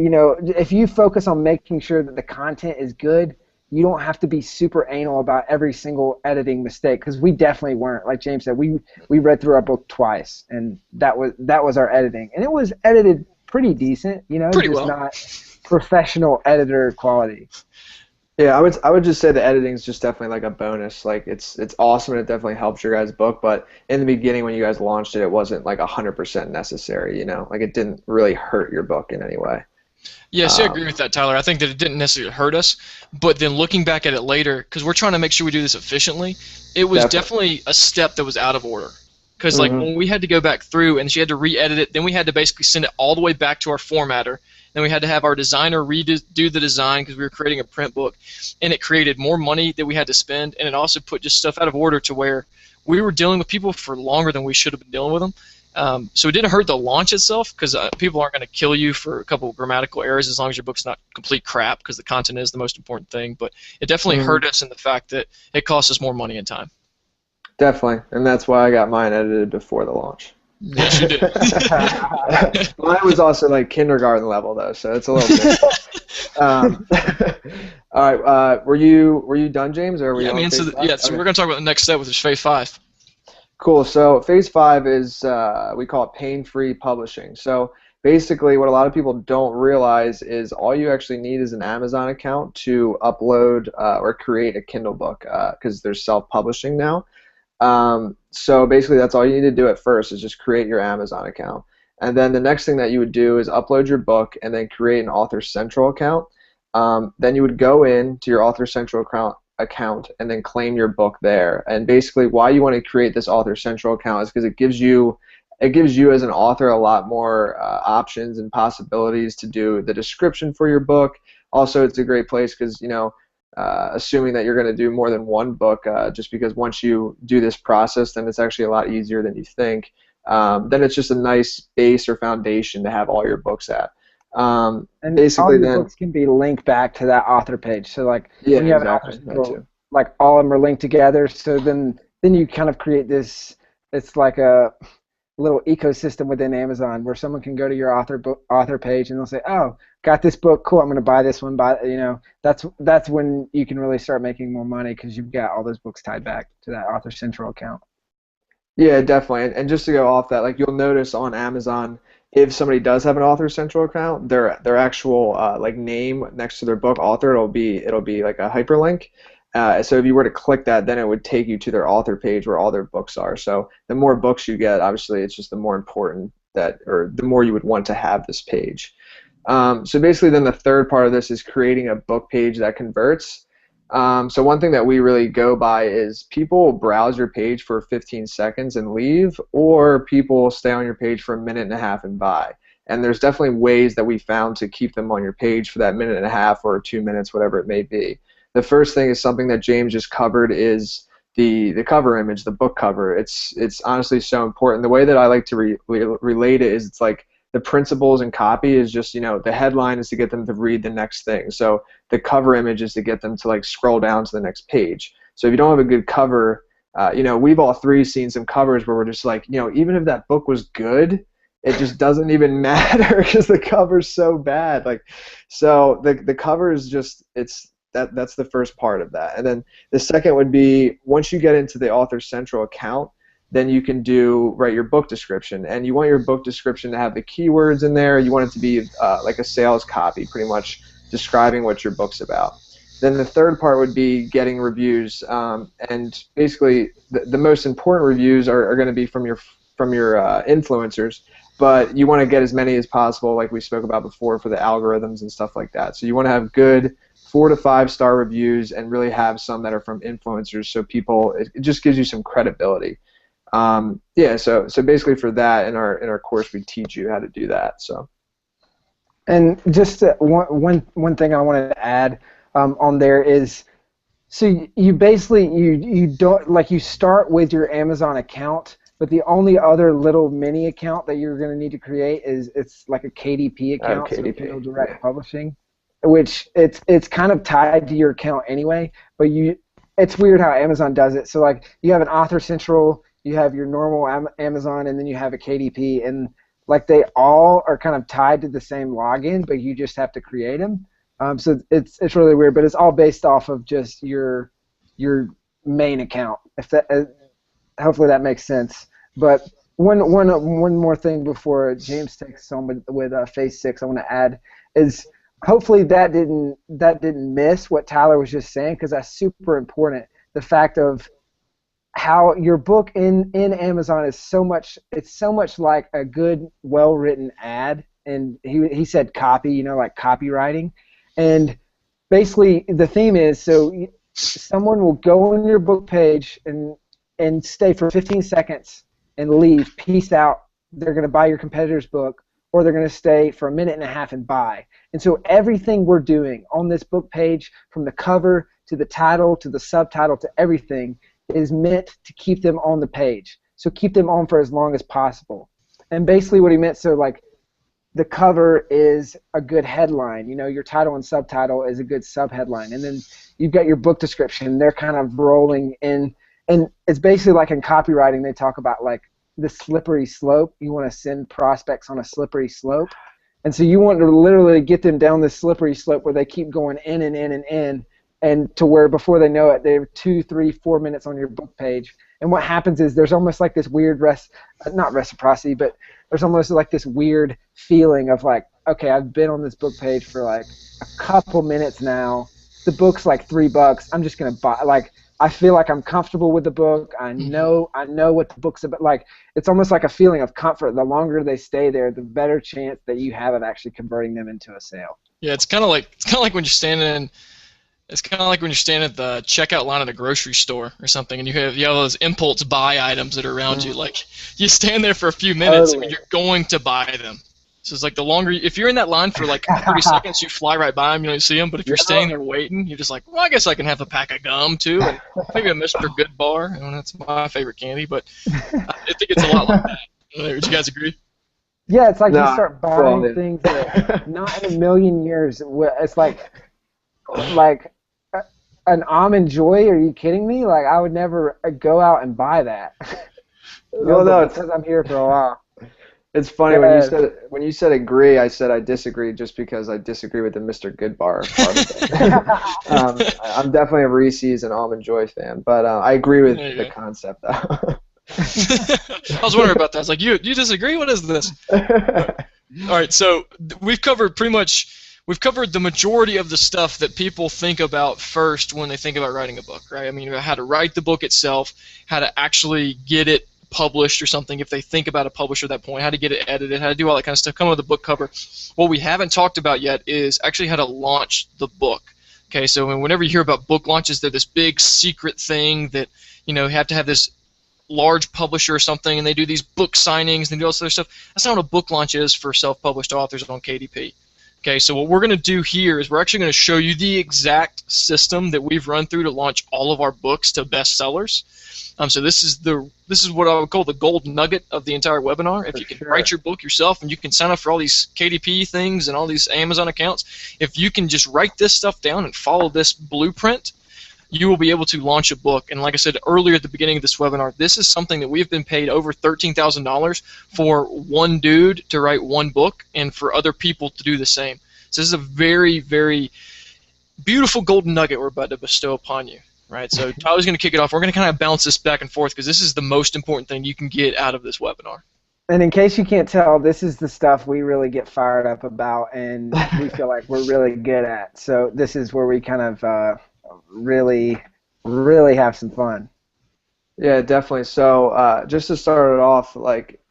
if you focus on making sure that the content is good, you don't have to be super anal about every single editing mistake, because we definitely weren't. Like James said, we read through our book twice, and that was our editing, and it was edited pretty decent, pretty just well. Not professional editor quality. Yeah, I would just say the editing is just definitely like a bonus. Like it's awesome, and it definitely helps your guys' book. But in the beginning, when you guys launched it, it wasn't like 100% necessary. Like it didn't really hurt your book in any way. Yes, I agree with that, Tyler. I think that it didn't necessarily hurt us, but then looking back at it later, because we're trying to make sure we do this efficiently, it was definitely a step that was out of order. Because like when we had to go back through and she had to re-edit it, then we had to basically send it all the way back to our formatter. Then we had to have our designer redo the design because we were creating a print book, and it created more money that we had to spend, and it also put just stuff out of order to where we were dealing with people for longer than we should have been dealing with them. So it didn't hurt the launch itself, because people aren't going to kill you for a couple of grammatical errors as long as your book's not complete crap, because the content is the most important thing. But it definitely hurt us in the fact that it cost us more money and time. Definitely, and that's why I got mine edited before the launch. Yes, you did. Mine was also like kindergarten level though, so it's a little bit. All right, were you done, James, or were you? So we're going to talk about the next step, which is Phase 5. Cool. So phase 5 is we call it pain-free publishing. So basically, what a lot of people don't realize is all you actually need is an Amazon account to upload or create a Kindle book because there's self-publishing now. So basically, that's all you need to do at first is just create your Amazon account. And then the next thing that you would do is upload your book and then create an Author Central account. Then you would go in to your Author Central account and then claim your book there. And basically, why you want to create this Author Central account is because it gives you as an author a lot more options and possibilities to do the description for your book. Also, it's a great place because assuming that you're going to do more than one book, just because once you do this process, then it's actually a lot easier than you think. Then it's just a nice base or foundation to have all your books at. And basically, all your books can be linked back to that author page. So like yeah, when you have exactly, an author central, like all of them are linked together. So then you kind of create this. It's like a little ecosystem within Amazon where someone can go to your author page and they'll say, "Oh, got this book, cool. I'm going to buy this one." That's when you can really start making more money because you've got all those books tied back to that Author Central account. Yeah, definitely. And just to go off that, like you'll notice on Amazon, if somebody does have an Author Central account, their actual like name next to their book author, it'll be like a hyperlink. So if you were to click that, then it would take you to their author page where all their books are. So the more books you get, obviously, it's just the more important or the more you would want to have this page. So basically, then the third part of this is creating a book page that converts. So one thing that we really go by is people browse your page for 15 seconds and leave, or people stay on your page for a minute and a half and buy. And there's definitely ways that we found to keep them on your page for that minute and a half or 2 minutes, whatever it may be. The first thing is something that James just covered is the cover image, the book cover. It's honestly so important. The way that I like to relate it is it's like the principles in copy is just, the headline is to get them to read the next thing. So the cover image is to get them to like scroll down to the next page. So if you don't have a good cover, we've all three seen some covers where we're just like, even if that book was good, it just doesn't even matter because the cover's so bad. Like, so the cover is just, that's the first part of that. And then the second would be once you get into the Author Central account, then you can write your book description. And you want your book description to have the keywords in there. You want it to be like a sales copy, pretty much describing what your book's about. Then the third part would be getting reviews. And basically, the most important reviews are going to be from your influencers. But you want to get as many as possible, like we spoke about before, for the algorithms and stuff like that. So you want to have good 4 to 5 star reviews and really have some that are from influencers, so it just gives you some credibility. So basically for that in our course we teach you how to do that. So. And just one thing I wanted to add on there is, so you basically you don't, like, you start with your Amazon account, but the only other little mini account that you're going to need to create is it's like a KDP account, so Kindle Direct Publishing, which it's kind of tied to your account anyway. But it's weird how Amazon does it. So like you have an Author Central, you have your normal Amazon, and then you have a KDP, and like they all are kind of tied to the same login, but you just have to create them. So it's really weird, but it's all based off of just your main account. Hopefully that makes sense. But one more thing before James takes on with phase 6, I want to add is hopefully that didn't miss what Tyler was just saying, because that's super important. The fact of how your book in Amazon is so much like a good, well-written ad, and he said copy, like copywriting. And basically the theme is, so someone will go on your book page and stay for 15 seconds and leave, peace out. They're going to buy your competitor's book, or they're going to stay for a minute and a half and buy. And so everything we're doing on this book page, from the cover to the title to the subtitle to everything, is meant to keep them on the page. So keep them on for as long as possible. And basically what he meant, so like the cover is a good headline, your title and subtitle is a good subheadline, and then you've got your book description. They're kind of rolling in, and it's basically like in copywriting they talk about like the slippery slope. You want to send prospects on a slippery slope, and so you want to literally get them down this slippery slope where they keep going in and in and in, and to where before they know it, they're 2, 3, 4 minutes on your book page, And what happens is there's almost like this weird not reciprocity, but there's almost like this weird feeling of like, okay, I've been on this book page for like a couple minutes now. The book's like $3. I'm just gonna buy. Like, I feel like I'm comfortable with the book. I know what the book's about. Like, it's almost like a feeling of comfort. The longer they stay there, the better chance that you have of actually converting them into a sale. Yeah, it's kind of like when you're standing. It's kind of like when you're standing at the checkout line at a grocery store or something, and you have those impulse buy items that are around you. Like, you stand there for a few minutes, and you're going to buy them. So it's like the longer, if you're in that line for like 30 seconds, you fly right by them, you don't see them. But if you're staying there waiting, you're just like, well, I guess I can have a pack of gum too, and maybe a Mr. Good bar. I mean, that's my favorite candy, but I think it's a lot like that. Would you guys agree? Yeah, it's like you start buying things that not in a million years. It's like an Almond Joy. Are you kidding me? Like, I would never go out and buy that. Well, no, it's because I'm here for a while. It's funny when you said agree, I said I disagree just because I disagree with the Mr. Goodbar part of it. I'm definitely a Reese's and Almond Joy fan, but I agree with the concept though. I was wondering about that. I was like, you disagree? What is this? All right, so we've covered the majority of the stuff that people think about first when they think about writing a book, right? I mean, how to write the book itself, how to actually get it published or something if they think about a publisher at that point, how to get it edited, how to do all that kind of stuff, come up with a book cover. What we haven't talked about yet is actually how to launch the book. Okay, so whenever you hear about book launches, they're this big secret thing that, you have to have this large publisher or something, and they do these book signings and do all this other stuff. That's not what a book launch is for self-published authors on KDP. Okay, so what we're going to do here is we're actually going to show you the exact system that we've run through to launch all of our books to bestsellers. So this is what I would call the gold nugget of the entire webinar. If you can write your book yourself and you can sign up for all these KDP things and all these Amazon accounts, if you can just write this stuff down and follow this blueprint, you will be able to launch a book. And like I said earlier at the beginning of this webinar, this is something that we've been paid over $13,000 for one dude to write one book and for other people to do the same. So this is a very, very beautiful golden nugget we're about to bestow upon you. Right, so Tyler's going to kick it off. We're going to kind of bounce this back and forth because this is the most important thing you can get out of this webinar. And in case you can't tell, this is the stuff we really get fired up about and we feel like we're really good at. So this is where we kind of really, really have some fun. Yeah, definitely. So just to start it off,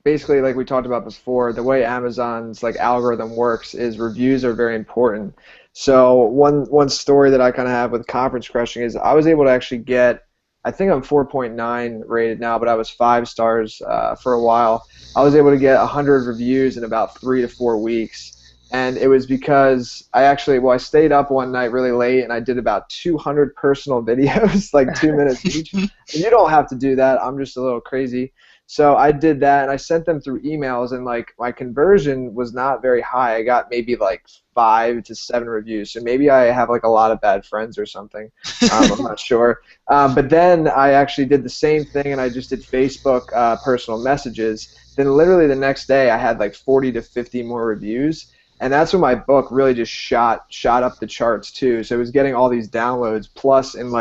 basically like we talked about before, the way Amazon's algorithm works is reviews are very important. So one story that I kind of have with Conference Crushing is I was able to actually get, I think I'm 4.9 rated now, but I was 5 stars for a while. I was able to get 100 reviews in about 3 to 4 weeks, and it was because I stayed up one night really late and I did about 200 personal videos, like 2 minutes each. And you don't have to do that. I'm just a little crazy. So I did that, and I sent them through emails, and my conversion was not very high. I got maybe 5 to 7 reviews. So maybe I have a lot of bad friends or something. I'm not sure. But then I actually did the same thing, and I just did Facebook personal messages. Then literally the next day I had 40 to 50 more reviews, and that's when my book really just shot up the charts too. So it was getting all these downloads, plus in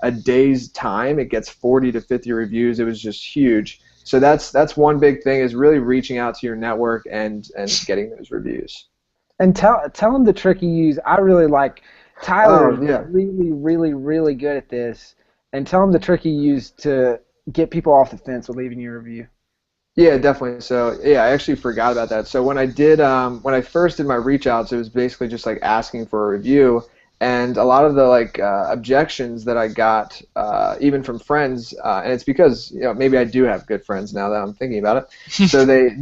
a day's time it gets 40 to 50 reviews. It was just huge. So that's one big thing, is really reaching out to your network and getting those reviews. And tell them the trick you use. I really like Tyler's really, really, really good at this. And tell them the trick you use to get people off the fence with leaving your review. Yeah, definitely. So yeah, I actually forgot about that. So when I first did my reach outs, it was basically just asking for a review. And a lot of the objections that I got, even from friends, and it's because maybe I do have good friends now that I'm thinking about it. So they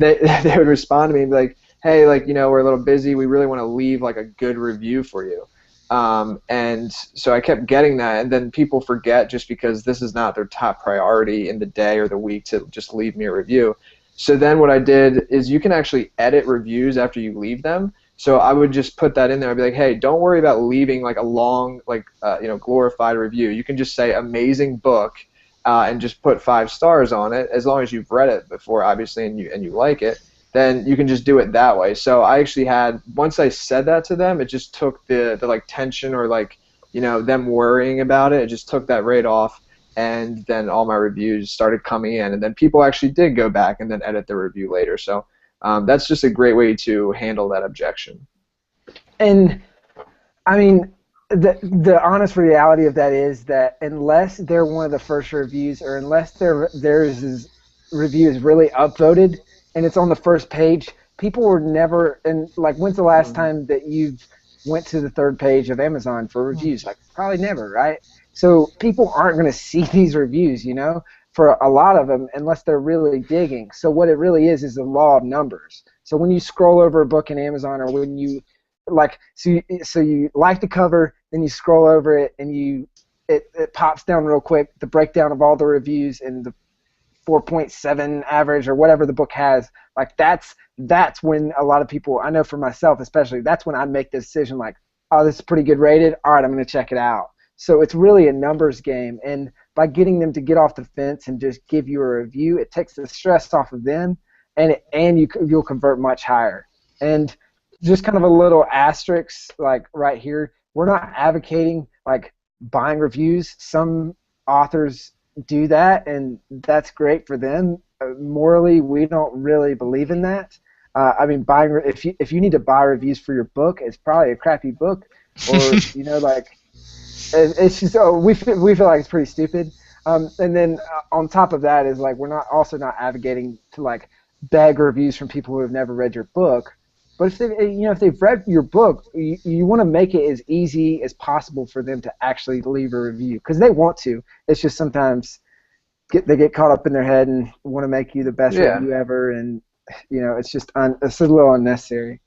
would respond to me and be like, hey, we're a little busy. We really want to leave a good review for you. And so I kept getting that, and then people forget just because this is not their top priority in the day or the week to just leave me a review. So then what I did is you can actually edit reviews after you leave them. So I would just put that in there. I'd be like, hey, don't worry about leaving a long, glorified review. You can just say amazing book, and just put 5 stars on it. As long as you've read it before, obviously, and you like it, then you can just do it that way. So I actually had, once I said that to them, it just took the tension or them worrying about it. It just took that right off. and then all my reviews started coming in, and then people actually did go back and then edit the review later. So that's just a great way to handle that objection. And I mean, the honest reality of that is that unless they're one of the first reviews, or unless theirs review is really upvoted and it's on the first page, people were never. And like, when's the last time that you've went to the third page of Amazon for reviews? Like, probably never, right? So people aren't going to see these reviews, you know, for a lot of them, unless they're really digging. So what it really is the law of numbers. So when you scroll over a book in Amazon, or when you so you like the cover, then you scroll over it, and it pops down real quick, the breakdown of all the reviews and the 4.7 average or whatever the book has. Like, that's when a lot of people, I know for myself especially, that's when I make the decision, like, oh, this is pretty good rated, all right, I'm going to check it out. So it's really a numbers game, and by getting them to get off the fence and just give you a review, it takes the stress off of them, and you'll convert much higher. And just kind of a little asterisk, like right here, we're not advocating like buying reviews. Some authors do that, and that's great for them. Morally, we don't really believe in that. I mean, if you need to buy reviews for your book, it's probably a crappy book, or you know, like, it's just we feel like it's pretty stupid. And then on top of that is, like, we're not advocating to like beg reviews from people who have never read your book. But if they've read your book, you want to make it as easy as possible for them to actually leave a review, because they want to. It's just sometimes they get caught up in their head and want to make you the best review ever, and you know, it's just it's a little unnecessary.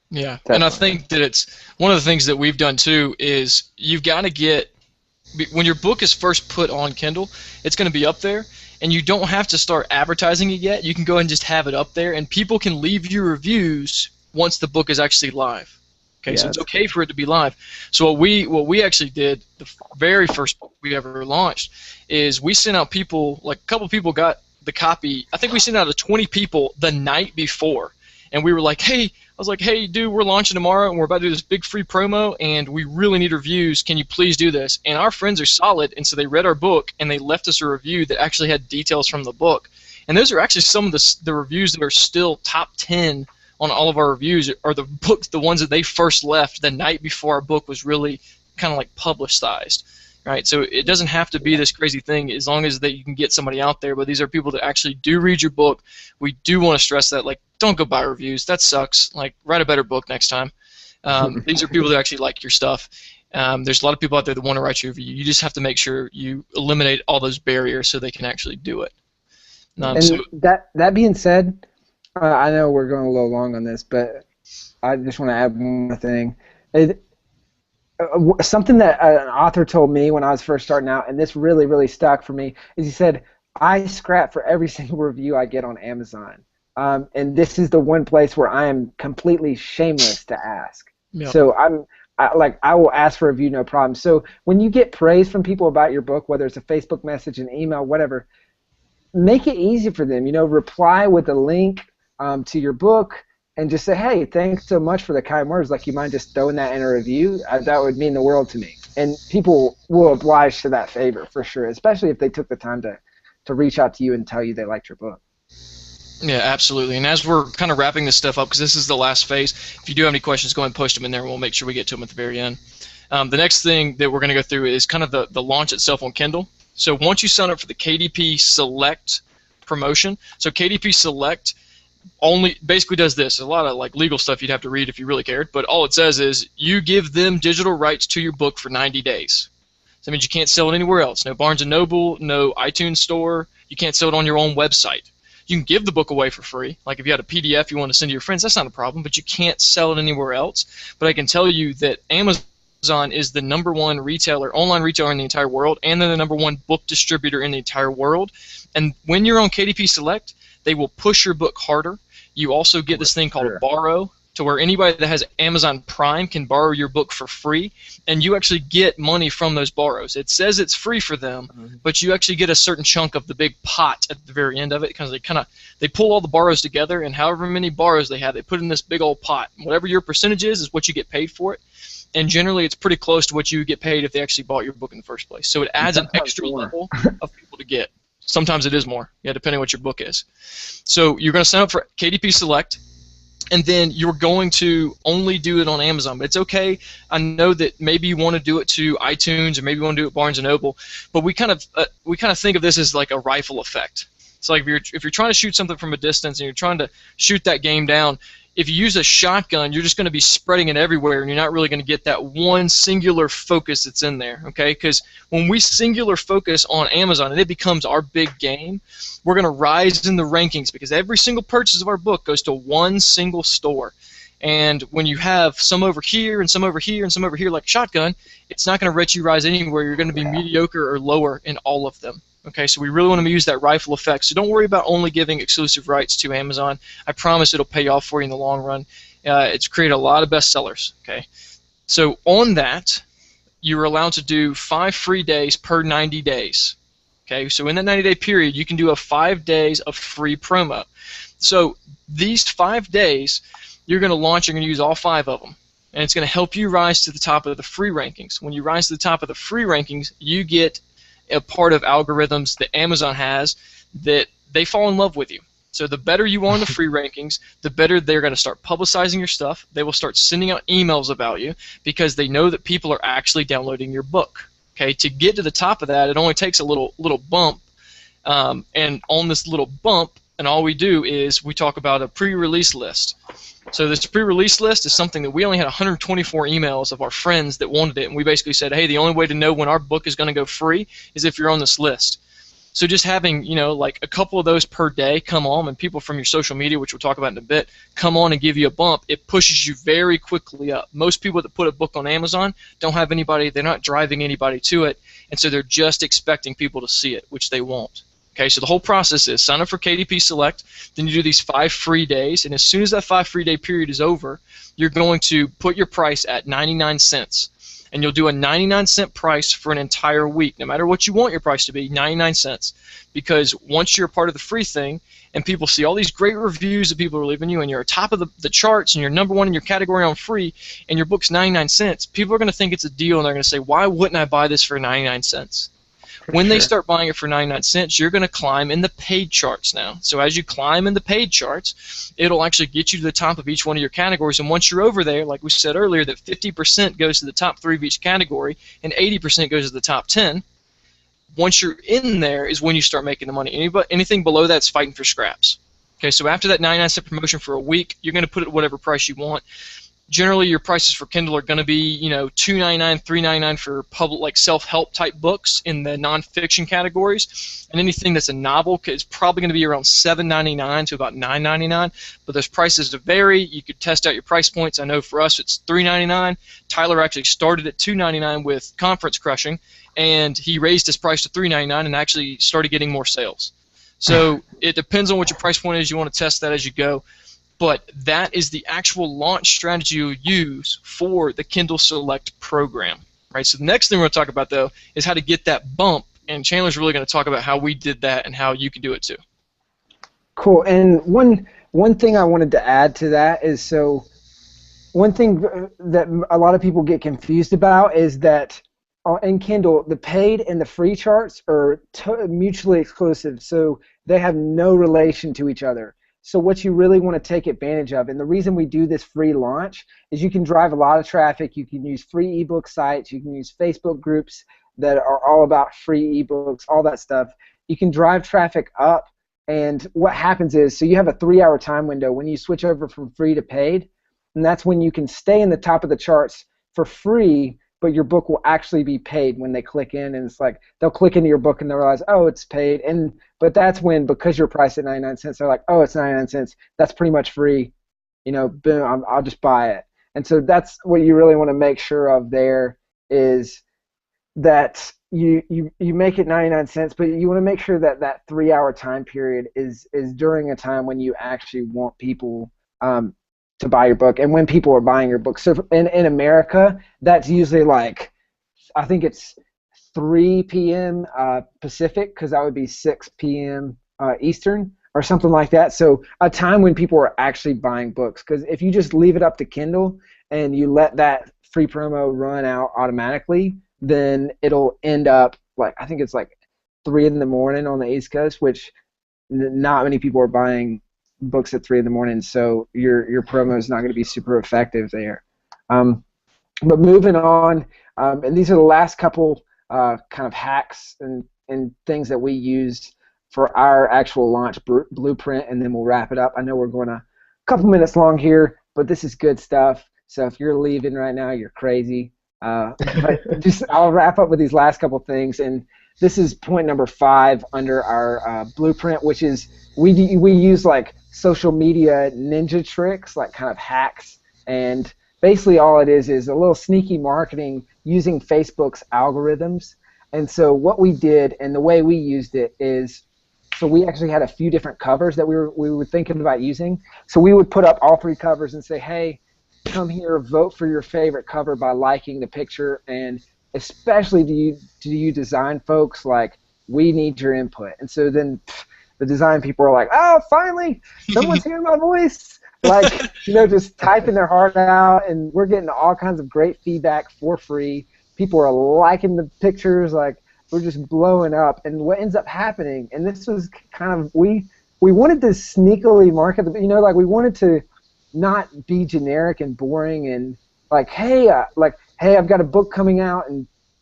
Yeah, definitely. And I think that it's one of the things that we've done too is you've got to get, when your book is first put on Kindle, it's going to be up there. And you don't have to start advertising it yet. You can go ahead and just have it up there, and people can leave you reviews once the book is actually live. Okay, so it's okay for it to be live. So what we actually did, the very first book we ever launched, is we sent out people, like a couple people got the copy. I think we sent out to 20 people the night before, and we were like, hey, I was like, hey, dude, we're launching tomorrow, and we're about to do this big free promo, and we really need reviews. Can you please do this? And our friends are solid, and so they read our book, and they left us a review that actually had details from the book. And those are actually some of the reviews that are still top 10 on all of our reviews, are the books, the ones that they first left the night before our book was really kind of like publicized. Right? So it doesn't have to be this crazy thing, as long as that you can get somebody out there. But these are people that actually do read your book. We do want to stress that, like, don't go buy reviews. That sucks. Like, write a better book next time. These are people that actually like your stuff. There's a lot of people out there that want to write your review. You just have to make sure you eliminate all those barriers so they can actually do it. And that being said, I know we're going a little long on this, but I just want to add one more thing. Something that an author told me when I was first starting out, and this really, really stuck for me, is he said, I scrap for every single review I get on Amazon. And this is the one place where I am completely shameless to ask. Yep. So I will ask for a review, no problem. So when you get praise from people about your book, whether it's a Facebook message, an email, whatever, make it easy for them. You know, reply with a link to your book, and just say, hey, thanks so much for the kind words. Like, you mind just throwing that in a review? That would mean the world to me. And people will oblige to that favor for sure, especially if they took the time to reach out to you and tell you they liked your book. Yeah, absolutely. And as we're kind of wrapping this stuff up, because this is the last phase, if you do have any questions, go ahead and post them in there, and we'll make sure we get to them at the very end. The next thing that we're going to go through is kind of the launch itself on Kindle. So once you sign up for the KDP Select promotion, so KDP Select only basically does this. A lot of like legal stuff you'd have to read if you really cared, but all it says is you give them digital rights to your book for 90 days. So that means you can't sell it anywhere else. No Barnes & Noble, no iTunes Store. You can't sell it on your own website. You can give the book away for free. Like if you had a PDF you want to send to your friends, that's not a problem, but you can't sell it anywhere else. But I can tell you that Amazon is the #1 retailer, online retailer in the entire world, and they're the #1 book distributor in the entire world. And when you're on KDP Select, they will push your book harder. You also get this thing called Borrow, to where anybody that has Amazon Prime can borrow your book for free, and you actually get money from those borrows. It says it's free for them, but you actually get a certain chunk of the big pot at the very end of it, because they pull all the borrows together, and however many borrows they have, they put in this big old pot. Whatever your percentage is what you get paid for it. and generally it's pretty close to what you would get paid if they actually bought your book in the first place. So it adds an extra level of people to get. Sometimes it is more, yeah, depending on what your book is. So you're going to sign up for KDP Select, and then you're going to only do it on Amazon. But it's okay. I know that maybe you want to do it to iTunes, or maybe you want to do it Barnes & Noble, but we kind of think of this as like a rifle effect. It's like if you're trying to shoot something from a distance and you're trying to shoot that game down, if you use a shotgun, you're just going to be spreading it everywhere, and you're not really going to get that one singular focus that's in there, okay? Because when we singular focus on Amazon and it becomes our big game, we're going to rise in the rankings because every single purchase of our book goes to one single store. And when you have some over here and some over here and some over here like shotgun, it's not going to let you rise anywhere. You're going to be mediocre or lower in all of them. Okay, so we really want to use that rifle effect. So don't worry about only giving exclusive rights to Amazon. I promise it'll pay off for you in the long run. It's created a lot of bestsellers. Okay, so on that, you're allowed to do 5 free days per 90 days. Okay, so in that 90-day period, you can do 5 days of free promo. So these 5 days, you're going to launch. You're going to use all 5 of them. And it's going to help you rise to the top of the free rankings. When you rise to the top of the free rankings, you get a part of algorithms that Amazon has that they fall in love with you. So the better you are in the free rankings, the better they're going to start publicizing your stuff. They will start sending out emails about you because they know that people are actually downloading your book. Okay, to get to the top of that, it only takes a little bump, and on this little bump, and all we do is we talk about a pre-release list. So this pre-release list is something that we only had 124 emails of our friends that wanted it, and we basically said, hey, the only way to know when our book is going to go free is if you're on this list. So just having, like a couple of those per day come on, and people from your social media, which we'll talk about in a bit, come on and give you a bump, it pushes you very quickly up. Most people that put a book on Amazon don't have anybody, they're not driving anybody to it, and so they're just expecting people to see it, which they won't. Okay, so the whole process is sign up for KDP Select, then you do these 5 free days, and as soon as that 5 free day period is over, you're going to put your price at 99 cents. And you'll do a 99-cent price for an entire week, no matter what you want your price to be, 99 cents. Because once you're a part of the free thing, and people see all these great reviews that people are leaving you, and you're top of the charts, and you're #1 in your category on free, and your book's 99 cents, people are going to think it's a deal, and they're going to say, why wouldn't I buy this for 99 cents? When they start buying it for 99 cents, you're going to climb in the paid charts now. So as you climb in the paid charts, it'll actually get you to the top of each one of your categories. And once you're over there, like we said earlier, that 50% goes to the top 3 of each category and 80% goes to the top 10. Once you're in there is when you start making the money. Anything below that's fighting for scraps. Okay, so after that 99-cent promotion for a week, you're going to put it at whatever price you want. Generally, your prices for Kindle are going to be, $2.99, $3.99 for public, like self-help type books in the nonfiction categories, and anything that's a novel is probably going to be around $7.99 to about $9.99. But those prices vary. You could test out your price points. I know for us it's $3.99. Tyler actually started at $2.99 with Conference Crushing, and he raised his price to $3.99 and actually started getting more sales. So it depends on what your price point is. You want to test that as you go. But that is the actual launch strategy you'll use for the Kindle Select program, right? So the next thing we're going to talk about, though, is how to get that bump, and Chandler's really going to talk about how we did that and how you can do it too. Cool. And one thing I wanted to add to that is, so one thing that a lot of people get confused about is that in Kindle, the paid and the free charts are mutually exclusive, so they have no relation to each other. So what you really want to take advantage of, and the reason we do this free launch, is you can drive a lot of traffic. You can use free ebook sites. You can use Facebook groups that are all about free ebooks, all that stuff. You can drive traffic up, and what happens is, so you have a 3-hour time window when you switch over from free to paid, and that's when you can stay in the top of the charts for free, but your book will actually be paid when they click in, and it's like they'll click into your book and they'll realize, oh, it's paid. But that's when, because you're priced at 99 cents, they're like, oh, it's 99 cents. That's pretty much free. Boom, I'll just buy it. And so that's what you really want to make sure of there, is that you make it 99 cents, but you want to make sure that that 3-hour time period is during a time when you actually want people to buy your book, and when people are buying your book. So in America, that's usually like, I think it's 3 p.m. Pacific, because that would be 6 p.m. Eastern or something like that. So a time when people are actually buying books, because if you just leave it up to Kindle and you let that free promo run out automatically, then it'll end up like, I think it's like 3 in the morning on the East Coast, which not many people are buying books at 3 in the morning, so your promo is not going to be super effective there. But moving on, and these are the last couple kind of hacks and things that we used for our actual launch blueprint, and then we'll wrap it up. I know we're going a couple minutes long here, but this is good stuff. So if you're leaving right now, you're crazy. But I'll wrap up with these last couple things, and this is point number 5 under our blueprint, which is we use like social media ninja tricks, like kind of hacks, and basically all it is a little sneaky marketing using Facebook's algorithms. And so what we did and the way we used it is, so we actually had a few different covers that we were thinking about using. So we would put up all 3 covers and say, hey, come here, vote for your favorite cover by liking the picture, and especially to you design folks, like, we need your input. And so then the design people are like, oh, finally, someone's hearing my voice. Like, just typing their heart out, and we're getting all kinds of great feedback for free. People are liking the pictures, like, we're just blowing up. And what ends up happening, and this was kind of, we wanted to sneakily market, like, we wanted to not be generic and boring and like, hey, I've got a book coming out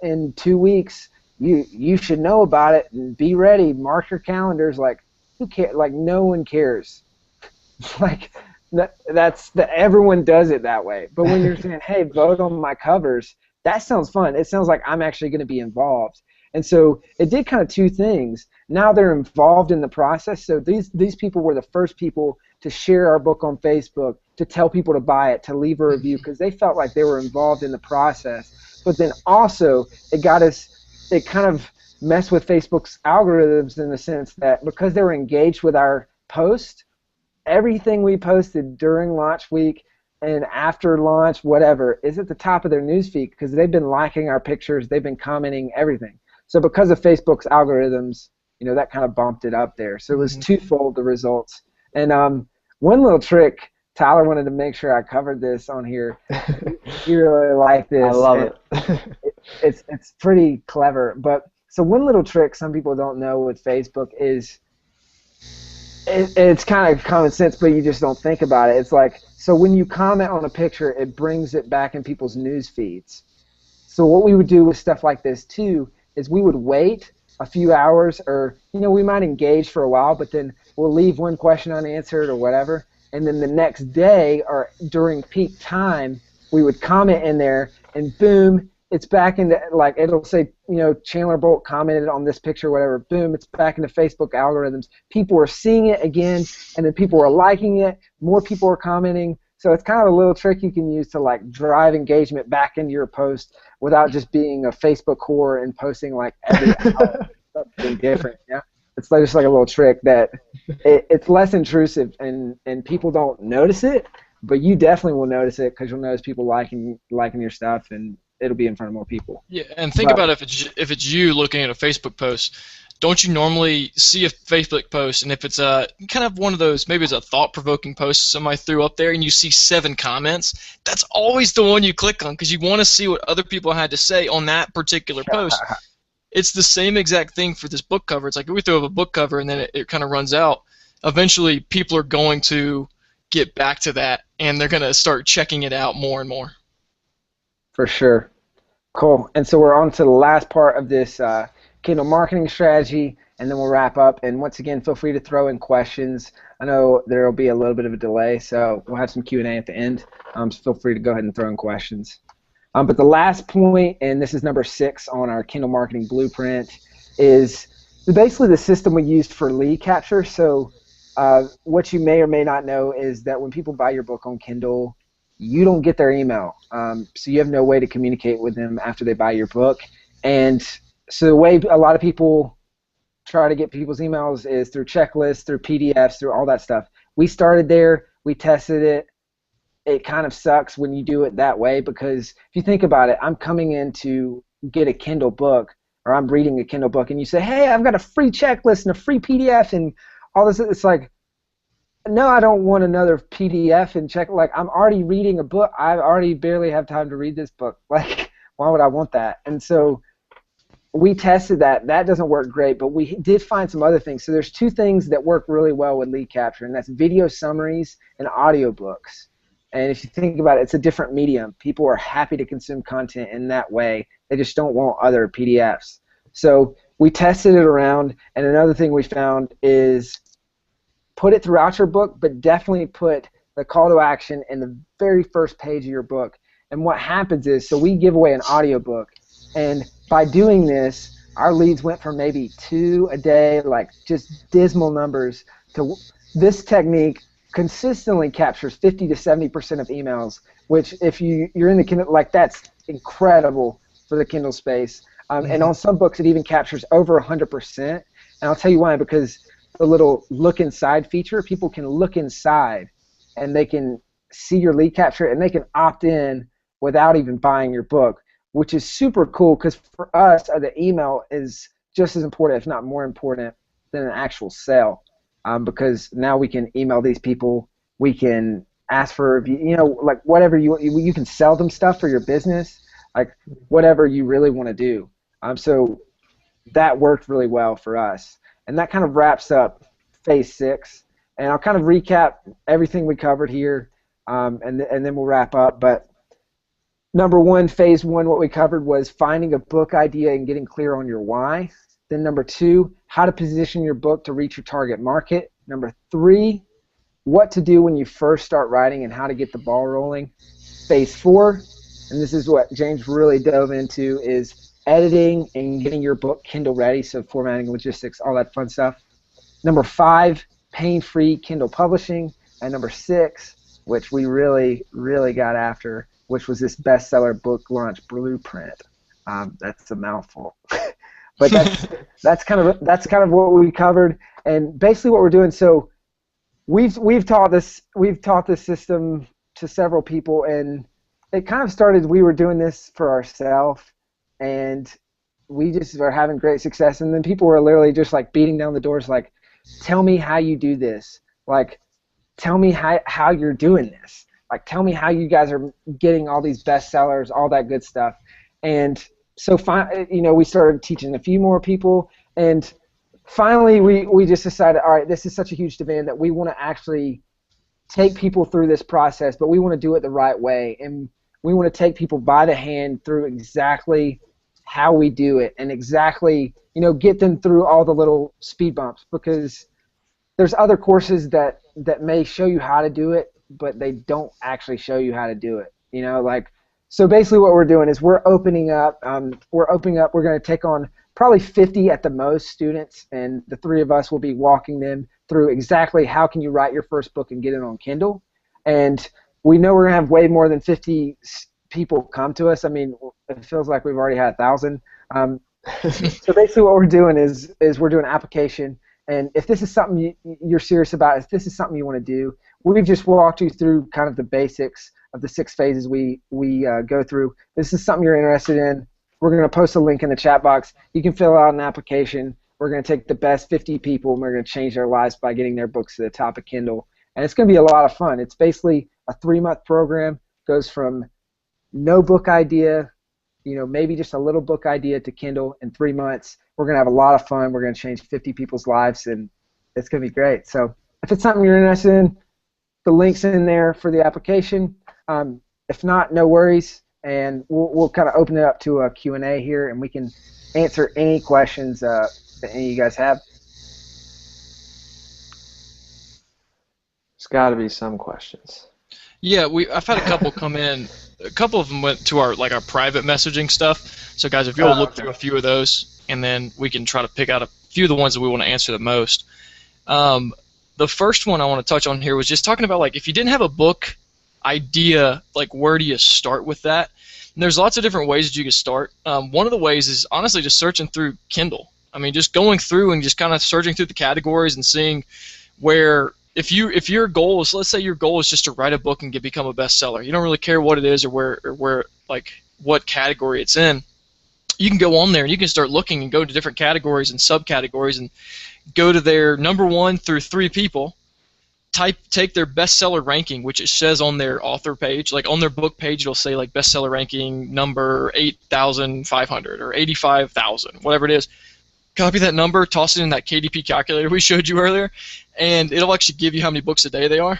in 2 weeks. You should know about it and be ready. Mark your calendars. Like, who cares? Like, no one cares. Like, everyone does it that way. But when you're saying, hey, vote on my covers, that sounds fun. It sounds like I'm actually going to be involved. And so it did kind of 2 things. Now they're involved in the process. So these people were the first people to share our book on Facebook, to tell people to buy it, to leave a review, because they felt like they were involved in the process. But then also it kind of messed with Facebook's algorithms in the sense that because they were engaged with our post, everything we posted during launch week and after launch, whatever, is at the top of their newsfeed because they've been liking our pictures, they've been commenting, everything. So because of Facebook's algorithms, that kind of bumped it up there. So it was twofold, the results. And one little trick, Tyler wanted to make sure I covered this on here. You really like this. I love it. It's pretty clever. But so one little trick some people don't know with Facebook is it's kind of common sense, but you just don't think about it. It's like, so when you comment on a picture, it brings it back in people's news feeds. So what we would do with stuff like this too is we would wait a few hours, or we might engage for a while, but then we'll leave one question unanswered or whatever, and then the next day or during peak time we would comment in there, and boom, it's back into, like, it'll say, Chandler Bolt commented on this picture, whatever, boom, it's back into Facebook algorithms. People are seeing it again, and then people are liking it, more people are commenting. So it's kind of a little trick you can use to, like, drive engagement back into your post without just being a Facebook whore and posting, like, every hour something different. Yeah, it's just like a little trick that it's less intrusive, and people don't notice it, but you definitely will notice it because you'll notice people liking your stuff, and it'll be in front of more people. Yeah, and think about if it's you looking at a Facebook post. Don't you normally see a Facebook post, and if it's a kind of one of those, maybe it's a thought-provoking post somebody threw up there, and you see 7 comments, that's always the one you click on because you want to see what other people had to say on that particular post. It's the same exact thing for this book cover. It's like if we throw up a book cover and then it kind of runs out, eventually people are going to get back to that, and they're going to start checking it out more and more. For sure. Cool. And so we're on to the last part of this Kindle marketing strategy, and then we'll wrap up. And once again, feel free to throw in questions. I know there will be a little bit of a delay, so we'll have some Q&A at the end. So feel free to go ahead and throw in questions. But the last point, and this is number 6 on our Kindle marketing blueprint, is basically the system we used for lead capture. So what you may or may not know is that when people buy your book on Kindle, you don't get their email. So you have no way to communicate with them after they buy your book. And so the way a lot of people try to get people's emails is through checklists, through PDFs, through all that stuff. We started there. We tested it. It kind of sucks when you do it that way because if you think about it, I'm coming in to get a Kindle book, or I'm reading a Kindle book, and you say, hey, I've got a free checklist and a free PDF and all this. It's like, no, I don't want another PDF and check. Like, I'm already reading a book. I already barely have time to read this book. Like, why would I want that? And so we tested that. That doesn't work great, but we did find some other things. So there's two things that work really well with lead capture, and that's video summaries and audiobooks. And if you think about it, it's a different medium. People are happy to consume content in that way. They just don't want other PDFs. So we tested it around, and another thing we found is put it throughout your book, but definitely put the call to action in the very first page of your book. And what happens is, so we give away an audiobook, and by doing this, our leads went from maybe 2 a day, like just dismal numbers, to this technique consistently captures 50 to 70% of emails, which if you're in the Kindle, like that's incredible for the Kindle space. And on some books, it even captures over 100%. And I'll tell you why, because the little look inside feature, people can look inside and they can see your lead capture and they can opt in without even buying your book, which is super cool because for us, the email is just as important, if not more important, than an actual sale. Because now we can email these people, we can ask for, like whatever you can sell them stuff for your business, like whatever you really want to do. So that worked really well for us. And that kind of wraps up phase 6. And I'll kind of recap everything we covered here, and then we'll wrap up. But number 1, phase 1, what we covered was finding a book idea and getting clear on your why. Then number 2, how to position your book to reach your target market. Number 3, what to do when you first start writing and how to get the ball rolling. Phase 4, and this is what James really dove into, is editing and getting your book Kindle ready, so formatting, logistics, all that fun stuff. Number 5, pain-free Kindle publishing. And number 6, which we really, really got after, which was this bestseller book launch blueprint. That's a mouthful. But that's kind of what we covered, and basically what we're doing. So we've taught this system to several people, and it kind of started. We were doing this for ourselves, and we just were having great success. And then people were literally just like beating down the doors, like, "Tell me how you do this. Like, tell me how you're doing this. Like, tell me how you guys are getting all these bestsellers, all that good stuff." And so, we started teaching a few more people, and finally we just decided, all right, this is such a huge demand that we want to actually take people through this process, but we want to do it the right way, and we want to take people by the hand through exactly how we do it, and exactly, get them through all the little speed bumps, because there's other courses that may show you how to do it, but they don't actually show you how to do it, So basically what we're doing is we're opening up. We're going to take on probably 50 at the most students, and the 3 of us will be walking them through exactly how can you write your first book and get it on Kindle. And we know we're going to have way more than 50 people come to us. I mean, it feels like we've already had 1,000. So basically what we're doing is we're doing an application, and if this is something you're serious about, if this is something you want to do, we've just walked you through kind of the basics of the 6 phases we go through. This is something you're interested in, we're going to post a link in the chat box. You can fill out an application. We're going to take the best 50 people, and we're going to change their lives by getting their books to the top of Kindle. And it's going to be a lot of fun. It's basically a 3-month program. Goes from no book idea, maybe just a little book idea, to Kindle in 3 months. We're going to have a lot of fun. We're going to change 50 people's lives, and it's going to be great. So if it's something you're interested in, the link's in there for the application. If not, no worries, and we'll kind of open it up to a Q&A here, and we can answer any questions that any of you guys have. There's got to be some questions. Yeah, I've had a couple come in. A couple of them went to our private messaging stuff. So guys, if you'll look through a few of those, and then we can try to pick out a few of the ones that we want to answer the most. The first one I want to touch on here was just talking about, if you didn't have a book idea, where do you start with that? And there's lots of different ways that you can start. One of the ways is honestly just searching through Kindle. I mean, just going through and just kind of searching through the categories and seeing where, if your goal is, let's say your goal is just to write a book and become a bestseller. You don't really care what it is or where what category it's in. You can go on there and you can start looking and go to different categories and subcategories and go to their number 1 through 3 people take their bestseller ranking, which it says on their author page, like on their book page, it'll say like bestseller ranking number 8,500 or 85,000, whatever it is. Copy that number, toss it in that KDP calculator we showed you earlier, and it'll actually give you how many books a day they are.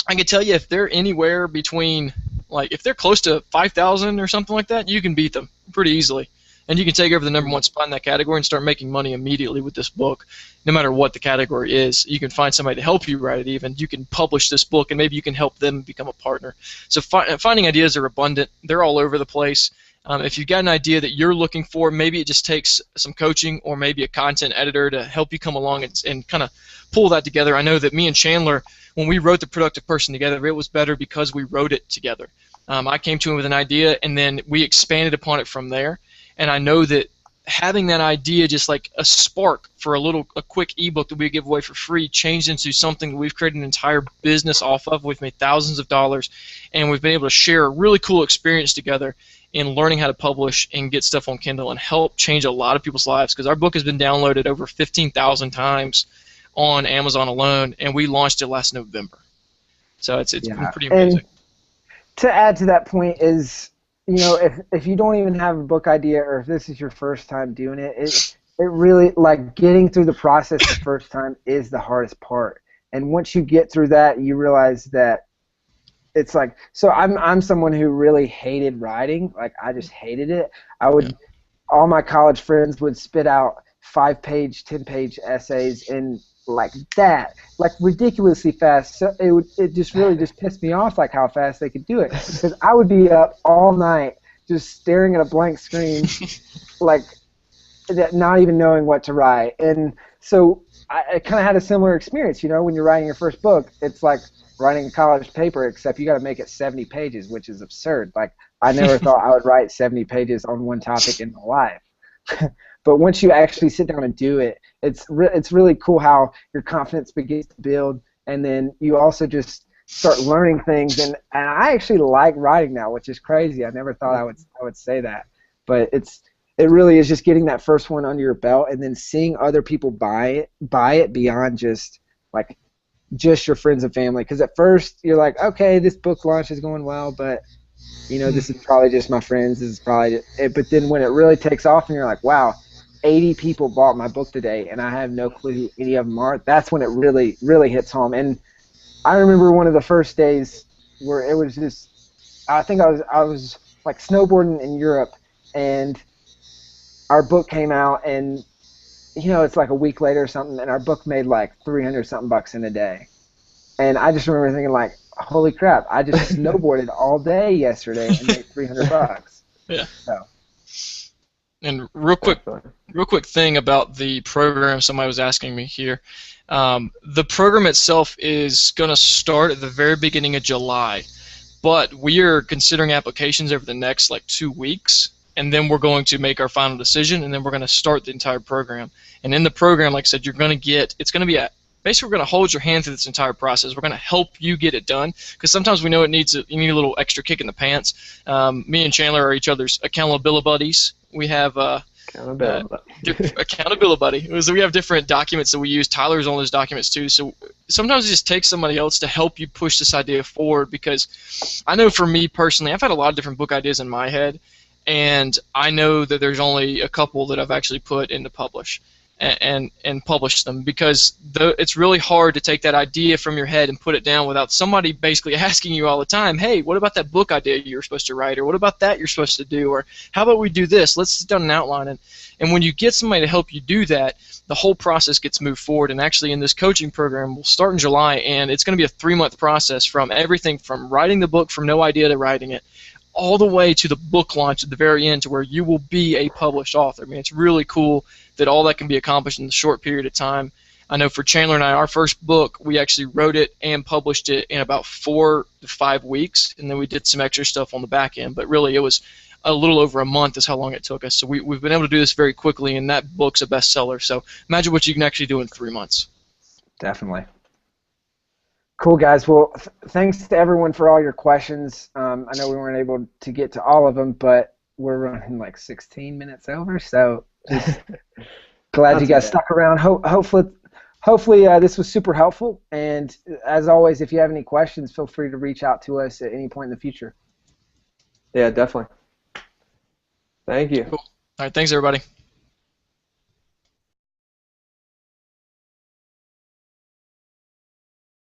I can tell you if they're anywhere between, like if they're close to 5,000 or something like that, you can beat them pretty easily. And you can take over the #1 spot in that category and start making money immediately with this book, no matter what the category is. You can find somebody to help you write it even. You can publish this book, and maybe you can help them become a partner. So finding ideas are abundant. They're all over the place. If you've got an idea that you're looking for, maybe it just takes some coaching or maybe a content editor to help you come along and kind of pull that together. I know that me and Chandler, when we wrote The Productive Person together, it was better because we wrote it together. I came to him with an idea, and then we expanded upon it from there. And I know that having that idea, just like a spark for a quick ebook that we give away for free, changed into something that we've created an entire business off of. We've made thousands of dollars, and we've been able to share a really cool experience together in learning how to publish and get stuff on Kindle and help change a lot of people's lives, because our book has been downloaded over 15,000 times on Amazon alone, and we launched it last November. So it's been pretty amazing. And to add to that point is, you know, if you don't even have a book idea, or if this is your first time doing it, it really, like, getting through the process the first time is the hardest part. And once you get through that, you realize that it's like, so I'm someone who really hated writing. Like, I just hated it. All my college friends would spit out 5-page, 10-page essays and like that, like ridiculously fast. So it just really just pissed me off, like how fast they could do it. Because I would be up all night just staring at a blank screen, like not even knowing what to write. And so I kind of had a similar experience. You know, when you're writing your first book, it's like writing a college paper, except you got to make it 70 pages, which is absurd. Like, I never thought I would write 70 pages on one topic in my life. But once you actually sit down and do it, it's really cool how your confidence begins to build, and then you also just start learning things. And I actually like writing now, which is crazy. I never thought I would say that, but it really is just getting that first one under your belt, and then seeing other people buy it beyond just your friends and family. Because at first you're like, okay, this book launch is going well, but you know, this is probably just my friends. This is probably it. But then when it really takes off, and you're like, wow, 80 people bought my book today, and I have no clue who any of them are. That's when it really, really hits home. And I remember one of the first days where it was just, I think I was like snowboarding in Europe, and our book came out, and you know, it's like a week later or something, and our book made like 300 something bucks in a day. And I just remember thinking, like, holy crap, I just snowboarded all day yesterday and made 300 bucks. Yeah. So. And real quick thing about the program somebody was asking me here. The program itself is going to start at the very beginning of July, but we are considering applications over the next 2 weeks, and then we're going to make our final decision, and then we're going to start the entire program. And in the program, like I said, basically we're going to hold your hand through this entire process. We're going to help you get it done, because sometimes we know you need a little extra kick in the pants. Me and Chandler are each other's accountability buddies. We have accountability buddy. So we have different documents that we use. Tyler's on those documents too. So sometimes it just takes somebody else to help you push this idea forward, because I know for me personally, I've had a lot of different book ideas in my head, and I know that there's only a couple that I've actually put into publish and publish them, because it's really hard to take that idea from your head and put it down without somebody basically asking you all the time, hey, what about that book idea you were supposed to write, or what about that you're supposed to do, or how about we do this, let's sit down and outline it. And when you get somebody to help you do that, the whole process gets moved forward. And actually in this coaching program, we'll start in July, and it's going to be a 3-month process, from everything from writing the book from no idea to writing it, all the way to the book launch at the very end, to where you will be a published author. I mean, it's really cool that all that can be accomplished in a short period of time. I know for Chandler and I, our first book, we actually wrote it and published it in about 4 to 5 weeks, and then we did some extra stuff on the back end. But really, it was a little over a month is how long it took us. So we've been able to do this very quickly, and that book's a bestseller. So imagine what you can actually do in 3 months. Definitely. Cool, guys. Well, thanks to everyone for all your questions. I know we weren't able to get to all of them, but we're running 16 minutes over, so just glad you guys stuck around. Hopefully hopefully this was super helpful. And as always, if you have any questions, feel free to reach out to us at any point in the future. Yeah, definitely. Thank you. Cool. All right, thanks everybody.